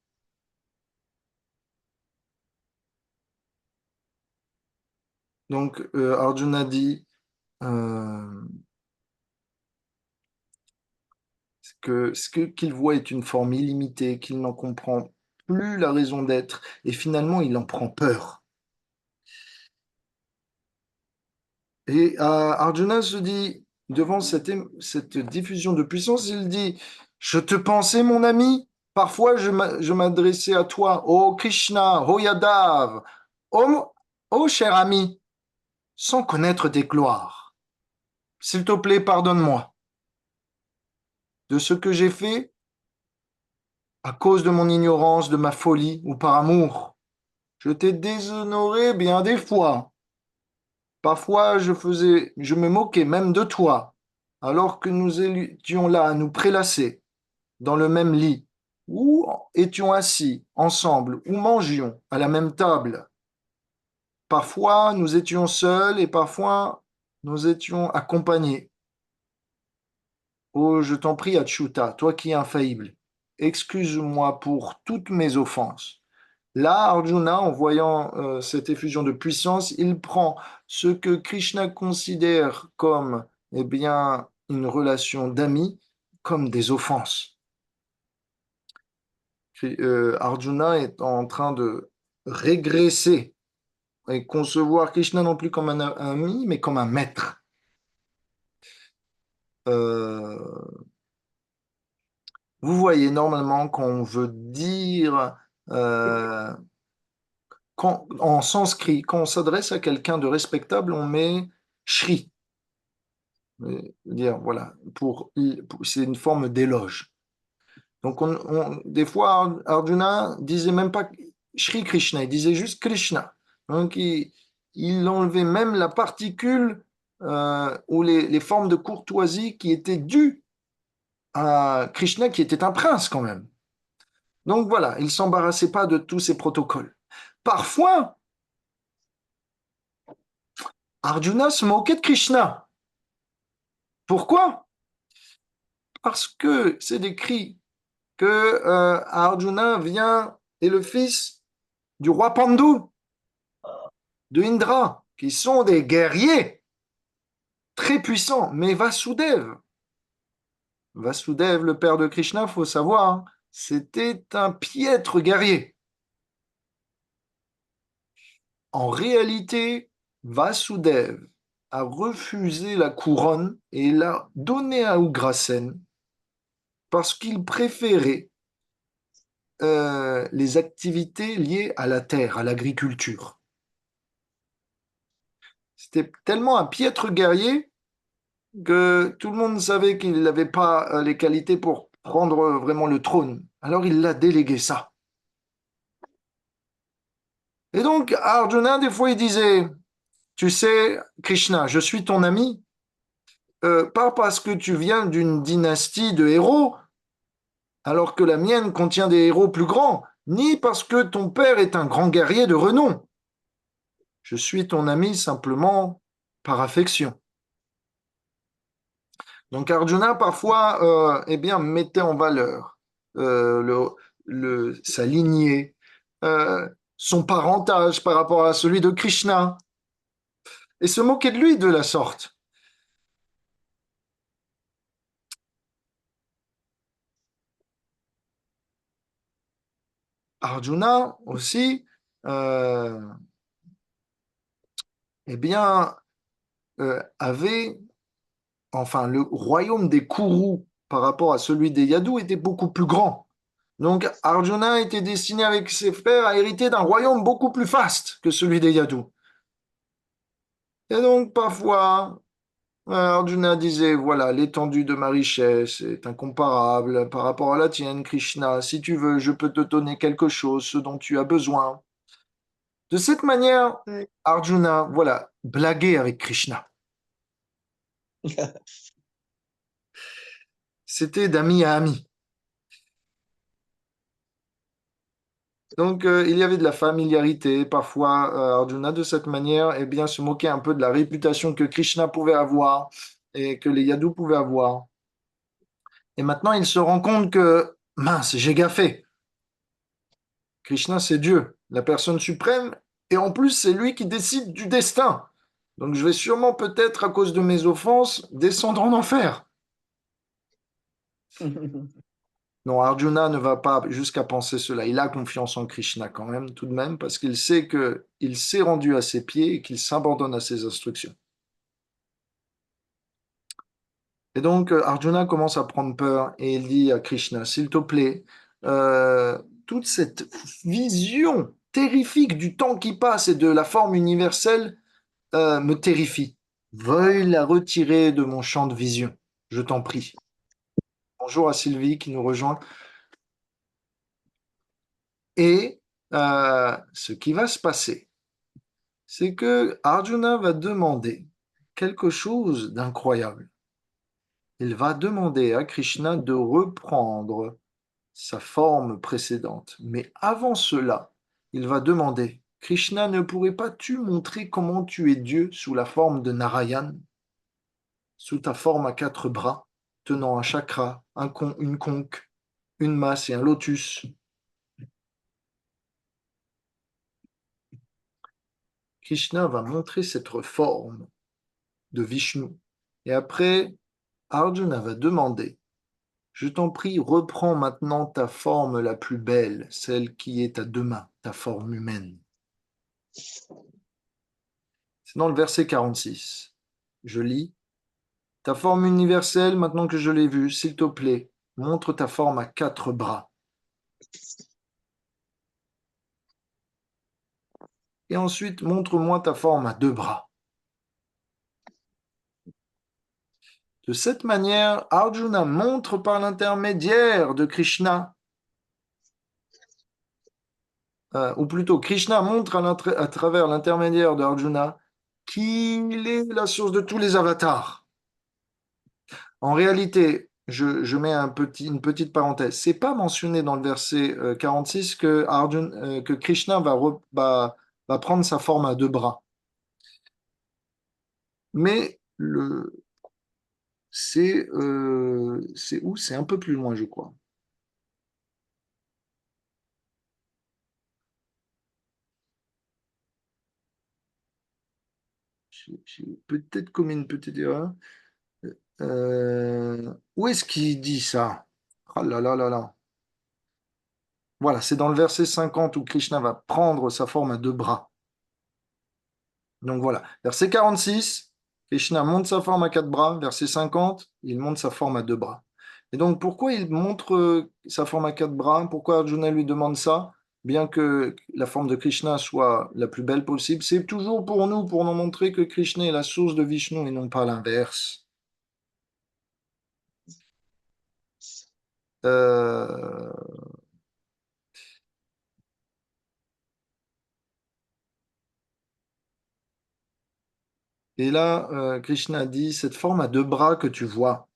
Donc Arjuna dit que qu'il voit est une forme illimitée, qu'il n'en comprend plus la raison d'être, et finalement il en prend peur. Et Arjuna se dit, devant cette diffusion de puissance, il dit, je te pensais mon ami, parfois je m'adressais à toi, ô Krishna, ô Yadav, ô cher ami, sans connaître tes gloires. S'il te plaît, pardonne-moi de ce que j'ai fait à cause de mon ignorance, de ma folie ou par amour. Je t'ai déshonoré bien des fois. Parfois, je me moquais même de toi, alors que nous étions là à nous prélasser dans le même lit, ou étions assis ensemble, ou mangions à la même table. Parfois, nous étions seuls et parfois, nous étions accompagnés. Oh, je t'en prie, Achyuta, toi qui es infaillible, excuse-moi pour toutes mes offenses. Là, Arjuna, en voyant cette effusion de puissance, il prend ce que Krishna considère comme eh bien, une relation d'amis, comme des offenses. Arjuna est en train de régresser et concevoir Krishna non plus comme un ami, mais comme un maître. Euh, vous voyez, normalement, quand on veut dire euh, en sanskrit, quand on s'adresse à quelqu'un de respectable, on met Shri. Dire, voilà, c'est une forme d'éloge. Donc, des fois, Arjuna disait même pas Shri Krishna, il disait juste Krishna. Donc, il enlevait même la particule ou les formes de courtoisie qui étaient dues à Krishna, qui était un prince quand même. Donc voilà, il s'embarrassait pas de tous ces protocoles. Parfois, Arjuna se moquait de Krishna. Pourquoi? Parce que c'est décrit que Arjuna est le fils du roi Pandu, de Indra, qui sont des guerriers très puissants. Mais Vasudev, le père de Krishna, faut savoir, hein, c'était un piètre guerrier. En réalité, Vasudev a refusé la couronne et l'a donnée à Ugrasen parce qu'il préférait les activités liées à la terre, à l'agriculture. C'était tellement un piètre guerrier que tout le monde savait qu'il n'avait pas les qualités pour prendre vraiment le trône. Alors il l'a délégué ça. Et donc Arjuna, des fois, il disait, tu sais, Krishna, je suis ton ami, pas parce que tu viens d'une dynastie de héros, alors que la mienne contient des héros plus grands, ni parce que ton père est un grand guerrier de renom. Je suis ton ami simplement par affection. Donc Arjuna, parfois, eh bien, mettait en valeur sa lignée, son parentage par rapport à celui de Krishna, et se moquait de lui de la sorte. Arjuna aussi, eh bien, avait, enfin, le royaume des Kourous par rapport à celui des Yadus était beaucoup plus grand. Donc Arjuna était destiné avec ses frères à hériter d'un royaume beaucoup plus vaste que celui des Yadus. Et donc parfois, Arjuna disait, voilà, l'étendue de ma richesse est incomparable par rapport à la tienne, Krishna. Si tu veux, je peux te donner quelque chose, ce dont tu as besoin. De cette manière, Ouais. Arjuna, voilà, blaguait avec Krishna. C'était d'ami à ami. Donc, il y avait de la familiarité. Parfois, Arjuna, de cette manière, eh bien, se moquait un peu de la réputation que Krishna pouvait avoir et que les Yadus pouvaient avoir. Et maintenant, il se rend compte que, mince, j'ai gaffé. Krishna, c'est Dieu, la personne suprême, et en plus, c'est lui qui décide du destin. Donc, je vais sûrement, peut-être, à cause de mes offenses, descendre en enfer. Non, Arjuna ne va pas jusqu'à penser cela. Il a confiance en Krishna quand même, tout de même, parce qu'il sait qu'il s'est rendu à ses pieds et qu'il s'abandonne à ses instructions. Et donc, Arjuna commence à prendre peur et il dit à Krishna, s'il te plaît, toute cette vision terrifique du temps qui passe et de la forme universelle me terrifie. Veuille la retirer de mon champ de vision, je t'en prie. Bonjour à Sylvie qui nous rejoint. Et ce qui va se passer, c'est que Arjuna va demander quelque chose d'incroyable. Il va demander à Krishna de reprendre sa forme précédente. Mais avant cela, il va demander, Krishna, ne pourrais pas-tu montrer comment tu es Dieu sous la forme de Narayan, sous ta forme à 4 bras, tenant un chakra, une conque, une masse et un lotus? Krishna va montrer cette forme de Vishnu. Et après, Arjuna va demander, je t'en prie, reprends maintenant ta forme la plus belle, celle qui est à 2 mains, ta forme humaine. C'est dans le verset 46. Je lis, ta forme universelle, maintenant que je l'ai vue, s'il te plaît, montre ta forme à 4 bras. Et ensuite, montre-moi ta forme à 2 bras. De cette manière, Arjuna montre par l'intermédiaire de Krishna, ou plutôt Krishna montre à travers l'intermédiaire d'Arjuna qu'il est la source de tous les avatars. En réalité, je mets une petite parenthèse, c'est pas mentionné dans le verset 46 que Krishna va prendre sa forme à 2 bras. Mais c'est où? C'est un peu plus loin, je crois. J'ai peut-être commis une petite erreur. Où est-ce qu'il dit ça? Ah là là là là. Voilà, c'est dans le verset 50 où Krishna va prendre sa forme à 2 bras. Donc voilà, verset 46, Krishna montre sa forme à 4 bras, verset 50, il montre sa forme à 2 bras. Et donc, pourquoi il montre sa forme à 4 bras? Pourquoi Arjuna lui demande ça? Bien que la forme de Krishna soit la plus belle possible, c'est toujours pour nous montrer que Krishna est la source de Vishnu et non pas l'inverse. Euh, Et là, Krishna dit, cette forme à 2 bras que tu vois,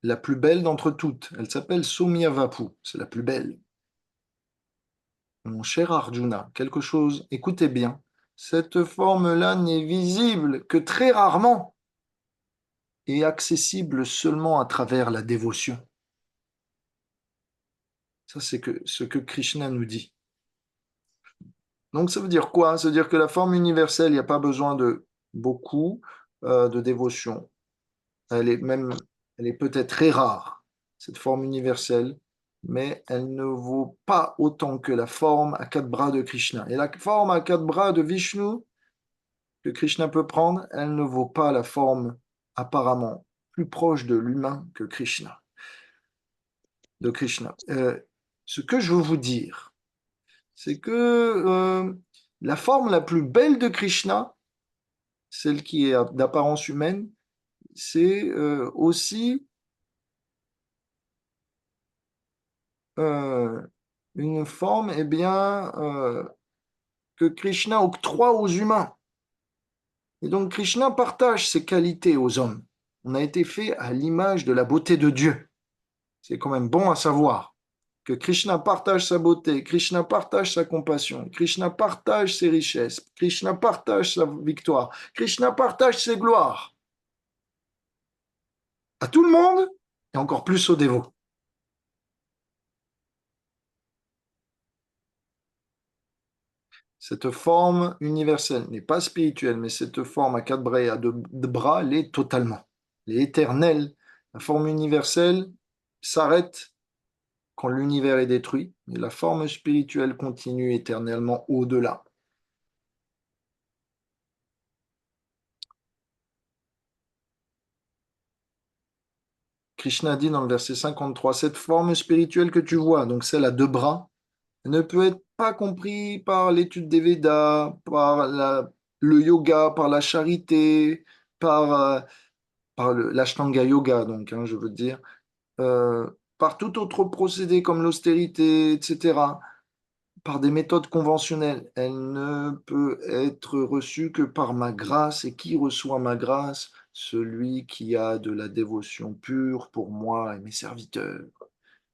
la plus belle d'entre toutes, elle s'appelle Somyavapu, c'est la plus belle. Mon cher Arjuna, quelque chose, écoutez bien, cette forme-là n'est visible que très rarement et accessible seulement à travers la dévotion. Ça, c'est ce que Krishna nous dit. Donc, ça veut dire quoi? Ça veut dire que la forme universelle, il n'y a pas besoin de beaucoup de dévotion. Elle est peut-être très rare, cette forme universelle, mais elle ne vaut pas autant que la forme à 4 bras de Krishna. Et la forme à 4 bras de Vishnu que Krishna peut prendre, elle ne vaut pas la forme apparemment plus proche de l'humain que Krishna, de Krishna. Ce que je veux vous dire, c'est que la forme la plus belle de Krishna, celle qui est d'apparence humaine, c'est aussi une forme que Krishna octroie aux humains. Et donc Krishna partage ses qualités aux hommes. On a été fait à l'image de la beauté de Dieu. C'est quand même bon à savoir que Krishna partage sa beauté, Krishna partage sa compassion, Krishna partage ses richesses, Krishna partage sa victoire, Krishna partage ses gloires. À tout le monde et encore plus aux dévots. Cette forme universelle n'est pas spirituelle, mais cette forme à 4 bras et à 2 bras l'est totalement. Elle est éternelle. La forme universelle s'arrête quand l'univers est détruit, et la forme spirituelle continue éternellement au-delà. Krishna dit dans le verset 53, cette forme spirituelle que tu vois, donc celle à 2 bras, ne peut être pas compris par l'étude des Védas, par le yoga, par la charité, par l'Ashtanga Yoga, donc, je veux dire, par tout autre procédé comme l'austérité, etc., par des méthodes conventionnelles. Elle ne peut être reçue que par ma grâce. Et qui reçoit ma grâce? Celui qui a de la dévotion pure pour moi et mes serviteurs.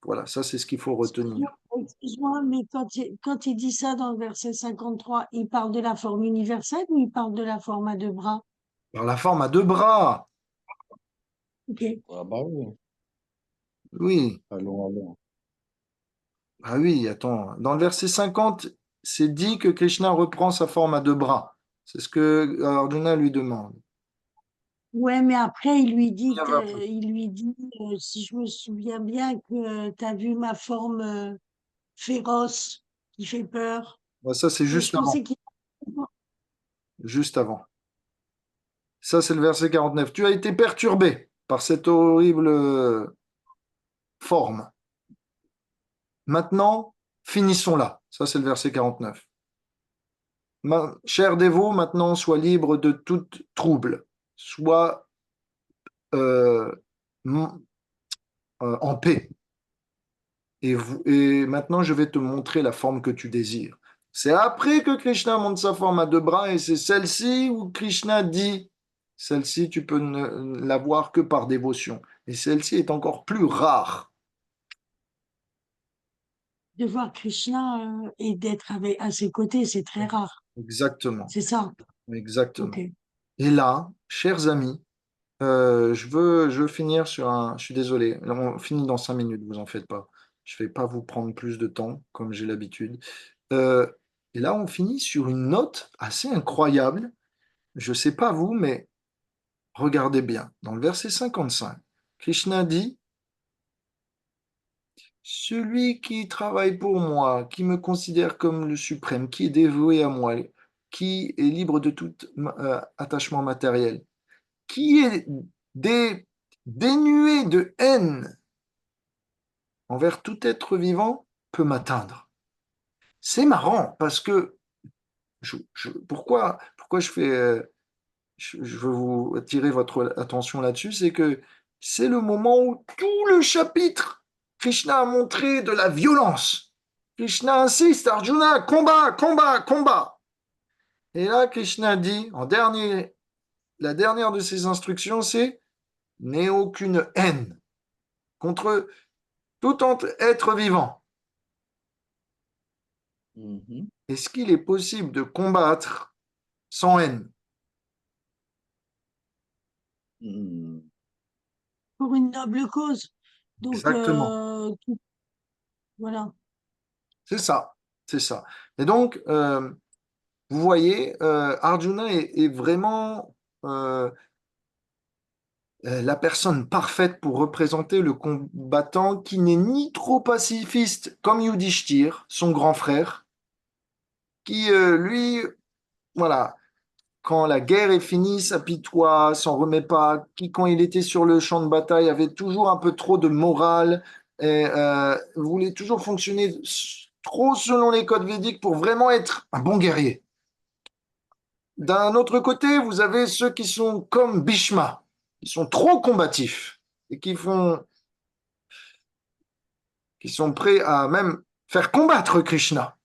Voilà, ça c'est ce qu'il faut retenir. Excuse-moi, mais quand il dit ça dans le verset 53, il parle de la forme universelle ou il parle de la forme à 2 bras? Par la forme à 2 bras, Ok. Ah bah oui, oui. allons. Ah oui, attends. Dans le verset 50, c'est dit que Krishna reprend sa forme à 2 bras. C'est ce que Arjuna lui demande. Ouais, mais après, Il y va peu. il lui dit, si je me souviens bien, que tu as vu ma forme féroce qui fait peur. Ouais, ça, c'est Et je juste pensais avant. qu'il... Juste avant. Ça, c'est le verset 49. Tu as été perturbé par cette horrible forme. Maintenant, finissons là. Ça, c'est le verset 49. Cher dévot, maintenant, sois libre de tout trouble. Sois euh, en paix. Et maintenant, je vais te montrer la forme que tu désires. C'est après que Krishna montre sa forme à 2 bras et c'est celle-ci où Krishna dit, celle-ci, tu peux ne l'avoir que par dévotion. Et celle-ci est encore plus rare. De voir Krishna et d'être à ses côtés, c'est très rare. Exactement, C'est ça. Ok. exactement. Et là, chers amis, je veux finir sur un... Je suis désolé, on finit dans 5 minutes, vous en faites pas. Je vais pas vous prendre plus de temps, comme j'ai l'habitude. Euh, et là, on finit sur une note assez incroyable. Je sais pas vous, mais regardez bien. Dans le verset 55, Krishna dit, celui qui travaille pour moi, qui me considère comme le suprême, qui est dévoué à moi, qui est libre de tout attachement matériel, qui est dénué de haine envers tout être vivant peut m'atteindre. C'est marrant parce que pourquoi je veux vous attirer votre attention là-dessus, c'est que c'est le moment où tout le chapitre, Krishna a montré de la violence. Krishna insiste, Arjuna, combat, combat, combat. Et là, Krishna dit, la dernière de ses instructions, c'est n'aie aucune haine contre tout être vivant. Mhm. Est-ce qu'il est possible de combattre sans haine? Mhm. Pour une noble cause. Donc, Exactement. voilà. C'est ça, c'est ça. Et donc, vous voyez, Arjuna est vraiment la personne parfaite pour représenter le combattant qui n'est ni trop pacifiste comme Yudhishthir, son grand frère, qui, lui, voilà, quand la guerre est finie, s'apitoie, s'en remet pas, qui, quand il était sur le champ de bataille, avait toujours un peu trop de morale et voulait toujours fonctionner trop selon les codes védiques pour vraiment être un bon guerrier. D'un autre côté, vous avez ceux qui sont comme Bhishma, qui sont trop combatifs et qui sont prêts à même faire combattre Krishna.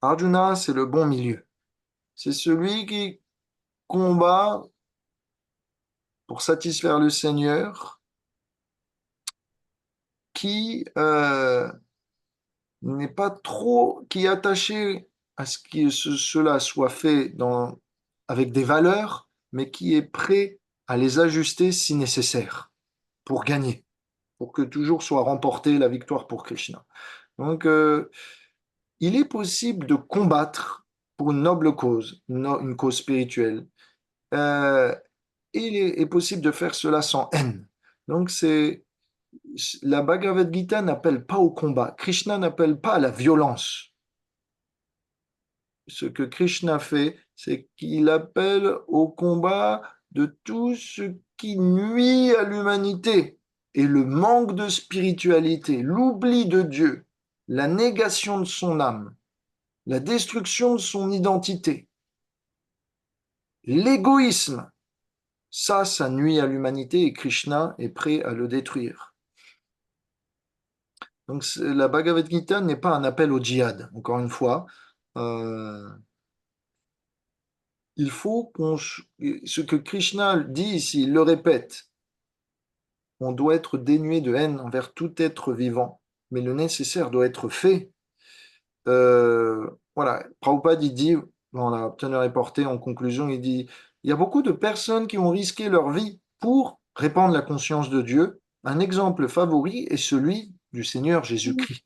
Arjuna, c'est le bon milieu. C'est celui qui combat pour satisfaire le Seigneur, qui n'est pas trop, qui est attaché à ce que cela soit fait avec des valeurs, mais qui est prêt à les ajuster si nécessaire pour gagner, pour que toujours soit remportée la victoire pour Krishna. Donc, il est possible de combattre pour une noble cause, une cause spirituelle. Et il est possible de faire cela sans haine. Donc, la Bhagavad Gita n'appelle pas au combat. Krishna n'appelle pas à la violence. Ce que Krishna fait, c'est qu'il appelle au combat de tout ce qui nuit à l'humanité et le manque de spiritualité, l'oubli de Dieu, la négation de son âme, la destruction de son identité, l'égoïsme. Ça nuit à l'humanité et Krishna est prêt à le détruire. Donc la Bhagavad Gita n'est pas un appel au djihad, encore une fois. Il faut ce que Krishna dit ici, il le répète, on doit être dénué de haine envers tout être vivant, mais le nécessaire doit être fait. Voilà, Prabhupada il dit, dans la teneur est portée en conclusion, il dit, il y a beaucoup de personnes qui ont risqué leur vie pour répandre la conscience de Dieu. Un exemple favori est celui du Seigneur Jésus-Christ.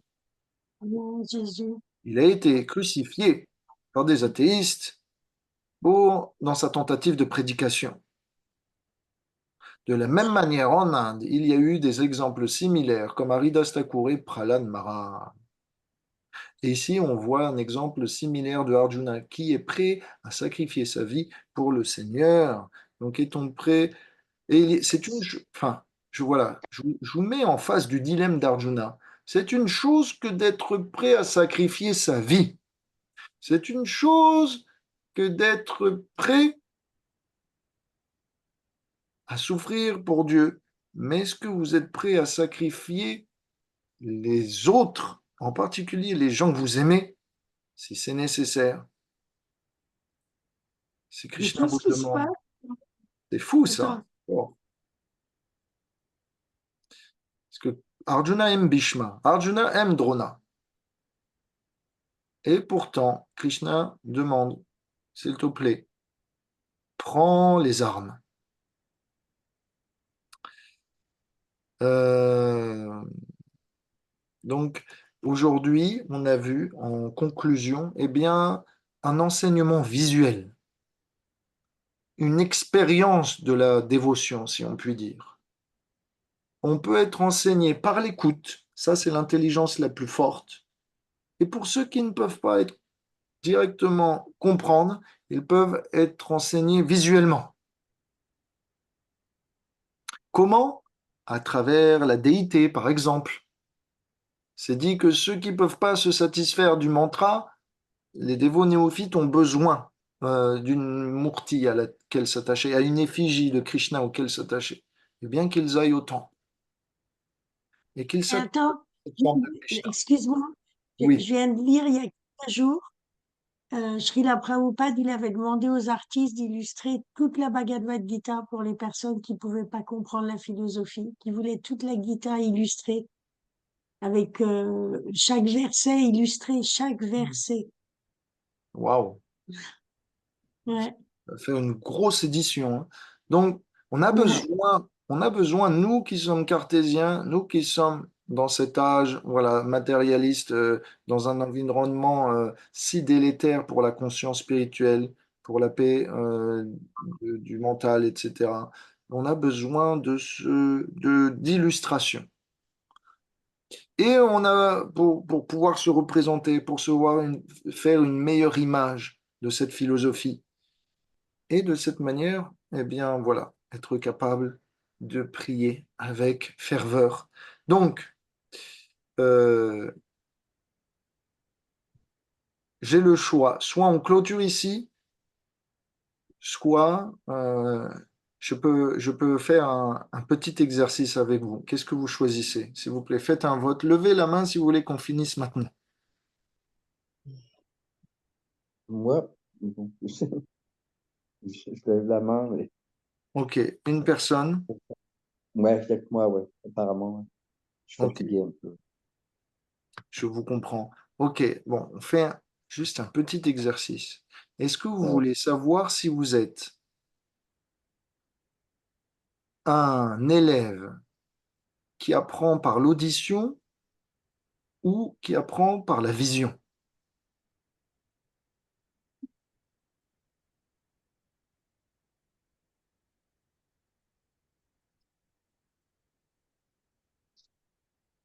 Jésus. Il a été crucifié par des athéistes dans sa tentative de prédication. De la même manière, en Inde, il y a eu des exemples similaires comme Haridas Thakur et Prahlad Maharaj. Et ici, on voit un exemple similaire de Arjuna qui est prêt à sacrifier sa vie pour le Seigneur. Donc, est-on prêt? Et c'est une, enfin, je vous mets en face du dilemme d'Arjuna. C'est une chose que d'être prêt à sacrifier sa vie. C'est une chose que d'être prêt à souffrir pour Dieu. Mais est-ce que vous êtes prêt à sacrifier les autres, en particulier les gens que vous aimez, si c'est nécessaire? Si Mais Krishna vous qu'est-ce qui se demande. passe? C'est fou ça. Attends, Bon. Parce que Arjuna aime Bhishma, Arjuna aime Drona. Et pourtant, Krishna demande, s'il te plaît, prends les armes. Euh, Donc, aujourd'hui, on a vu en conclusion, eh bien, un enseignement visuel, une expérience de la dévotion, si on peut dire. On peut être enseigné par l'écoute, ça c'est l'intelligence la plus forte. Et pour ceux qui ne peuvent pas être directement comprendre, ils peuvent être enseignés visuellement. Comment? À travers la déité, par exemple. C'est dit que ceux qui ne peuvent pas se satisfaire du mantra, les dévots néophytes ont besoin d'une murti à laquelle s'attacher, à une effigie de Krishna auquel s'attacher. Et bien qu'ils aillent au temple et qu'ils Et s'attachent attends, à cette forme de Krishna. excuse-moi, je Oui, viens de lire il y a quelques jours, Srila Prabhupada, il avait demandé aux artistes d'illustrer toute la Bhagavad Gita pour les personnes qui ne pouvaient pas comprendre la philosophie, qui voulaient toute la Gita illustrée, avec chaque verset illustré, chaque verset. waouh, Ouais, ça va faire une grosse édition, hein. Donc, ouais. on a besoin, nous qui sommes cartésiens, nous qui sommes dans cet âge, voilà, matérialiste, dans un environnement si délétère pour la conscience spirituelle, pour la paix du mental, etc. On a besoin d'illustration. Et on a, pour pouvoir se représenter, pour faire une meilleure image de cette philosophie. Et de cette manière, eh bien voilà, être capable de prier avec ferveur. Donc, euh, j'ai le choix. Soit on clôture ici, soit je peux faire un petit exercice avec vous. Qu'est-ce que vous choisissez? S'il vous plaît, faites un vote. Levez la main si vous voulez qu'on finisse maintenant. Moi, je lève la main, mais Ok, une personne. ouais, avec moi, ouais, apparemment, ouais. Je suis Ok, fatigué un peu. je vous comprends. Ok, bon, on fait juste un petit exercice. Est-ce que vous Ouais. voulez savoir si vous êtes un élève qui apprend par l'audition ou qui apprend par la vision?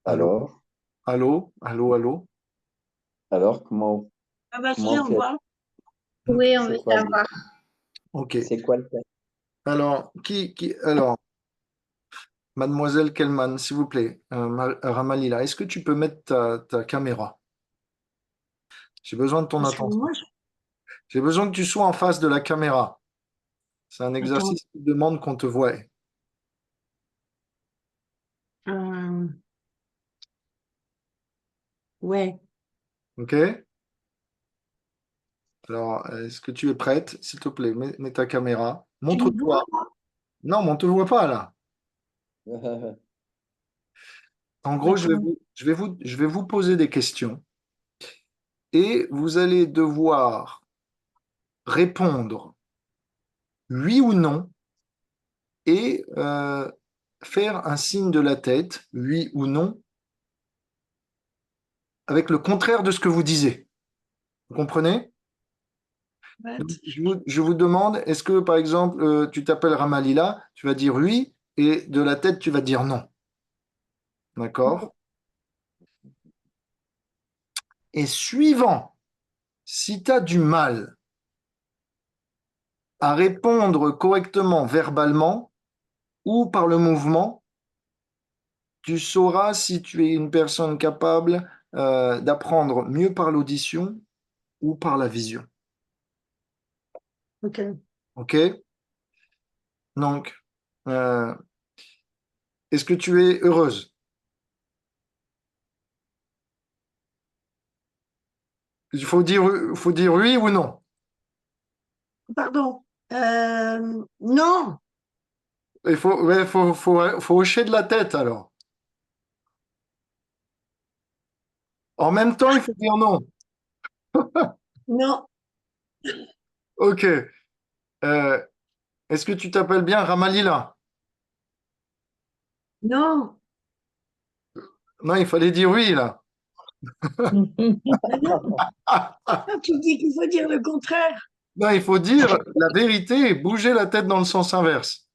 Allô, Alors, allô, allô, allô. alors, Ah comment vas-y, on au fait? revoir. Oui, on C'est veut quoi savoir. Ok. c'est quoi le test? Alors, alors, Mademoiselle Kellman, s'il vous plaît, Ramalila, est-ce que tu peux mettre ta caméra? J'ai besoin de ton Parce que attention. moi, J'ai besoin que tu sois en face de la caméra. C'est un attends, exercice qui demande qu'on te voie. euh, ouais, Ok? Alors, est-ce que tu es prête? S'il te plaît, mets ta caméra. tu me Montre-toi. vois là? Non, mais on ne te voit pas là. En gros, D'accord. je vais vous poser des questions et vous allez devoir répondre oui ou non et faire un signe de la tête, oui ou non, avec le contraire de ce que vous disiez. Vous comprenez? Donc, What? je vous demande, est-ce que par exemple, tu t'appelles Ramalila, tu vas dire oui et de la tête, tu vas dire non. D'accord? Et suivant, si tu as du mal à répondre correctement verbalement ou par le mouvement, tu sauras si tu es une personne capable d'apprendre mieux par l'audition ou par la vision. Ok. OK? Donc, euh, est-ce que tu es heureuse? Faut dire oui ou non. Pardon. Non, Il faut, ouais, faut hocher de la tête alors. En même temps, il faut dire non. non, OK. Euh, est-ce que tu t'appelles bien Ramalila? non, Non, il fallait dire oui là. mais non. Ah, tu me dis qu'il faut dire le contraire. Non, il faut dire la vérité et bouger la tête dans le sens inverse.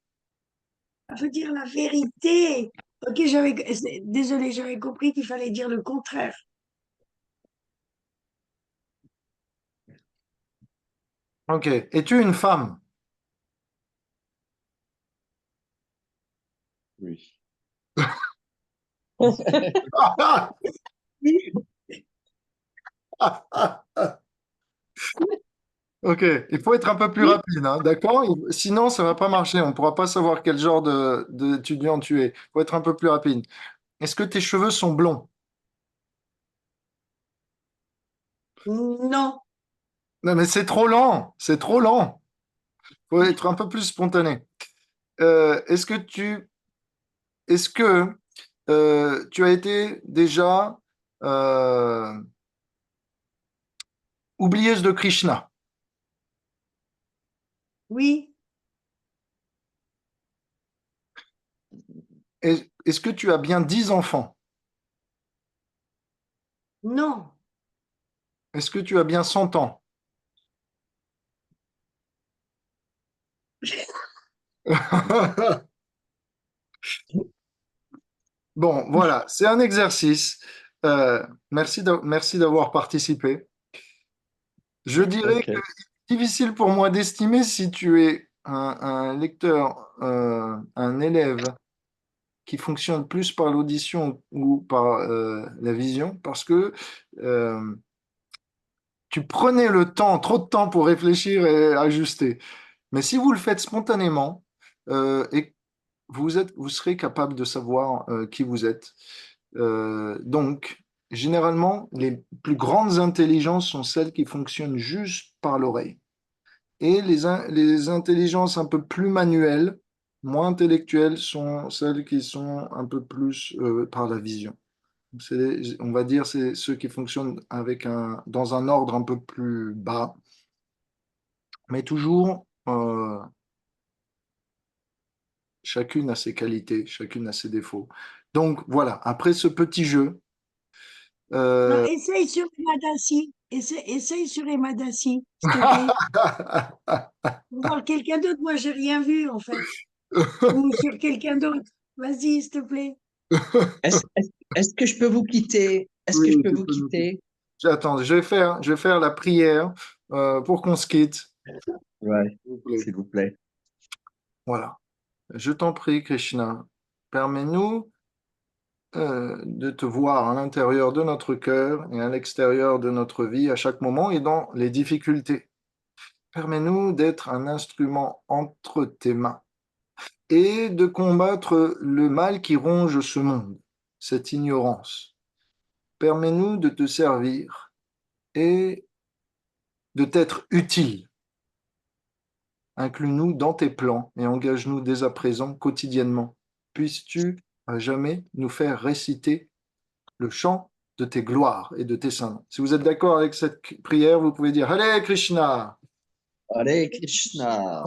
Il faut dire la vérité. Ok, désolé, j'avais compris qu'il fallait dire le contraire. OK. Es-tu une femme? Ok, il faut être un peu plus rapide, hein, d'accord? Sinon, ça va pas marcher. On ne pourra pas savoir quel genre d'étudiant tu es. Il faut être un peu plus rapide. Est-ce que tes cheveux sont blonds? Non, Non, mais c'est trop lent. C'est trop lent. Il faut être un peu plus spontané. Est-ce que tu as été déjà euh, oublieuse de Krishna? oui, Est-ce que tu as bien 10 enfants? non, Est-ce que tu as bien 100 ans? Bon, voilà, c'est un exercice. Merci d'avoir participé. Je dirais Ok. que c'est difficile pour moi d'estimer si tu es un lecteur, un élève qui fonctionne plus par l'audition ou par la vision, parce que euh, tu prenais le temps, trop de temps pour réfléchir et ajuster. Mais si vous le faites spontanément, et vous serez capable de savoir qui vous êtes. Donc, généralement, les plus grandes intelligences sont celles qui fonctionnent juste par l'oreille. Et les intelligences un peu plus manuelles, moins intellectuelles, sont celles qui sont un peu plus par la vision. On va dire c'est ceux qui fonctionnent dans un ordre un peu plus bas, mais toujours chacune a ses qualités, chacune a ses défauts. Donc voilà, après ce petit jeu, non, euh, essaye sur Emadassi. Essaye sur Emadassi, s'il te plaît. Pour voir quelqu'un d'autre, moi, j'ai rien vu, en fait. Ou sur quelqu'un d'autre. Vas-y, s'il te plaît. Est-ce que je peux vous quitter? Est-ce que je oui, peux tu vous peux nous dire. quitter? Attends, je vais faire la prière pour qu'on se quitte. Ouais, S'il vous plaît. s'il vous plaît. Voilà. Je t'en prie, Krishna, permets-nous de te voir à l'intérieur de notre cœur et à l'extérieur de notre vie à chaque moment et dans les difficultés. Permets-nous d'être un instrument entre tes mains et de combattre le mal qui ronge ce monde, cette ignorance. Permets-nous de te servir et de t'être utile. Inclus-nous dans tes plans et engage-nous dès à présent, quotidiennement. Puisses-tu à jamais nous faire réciter le chant de tes gloires et de tes saints. Si vous êtes d'accord avec cette prière, vous pouvez dire Hare Krishna. Hare Krishna.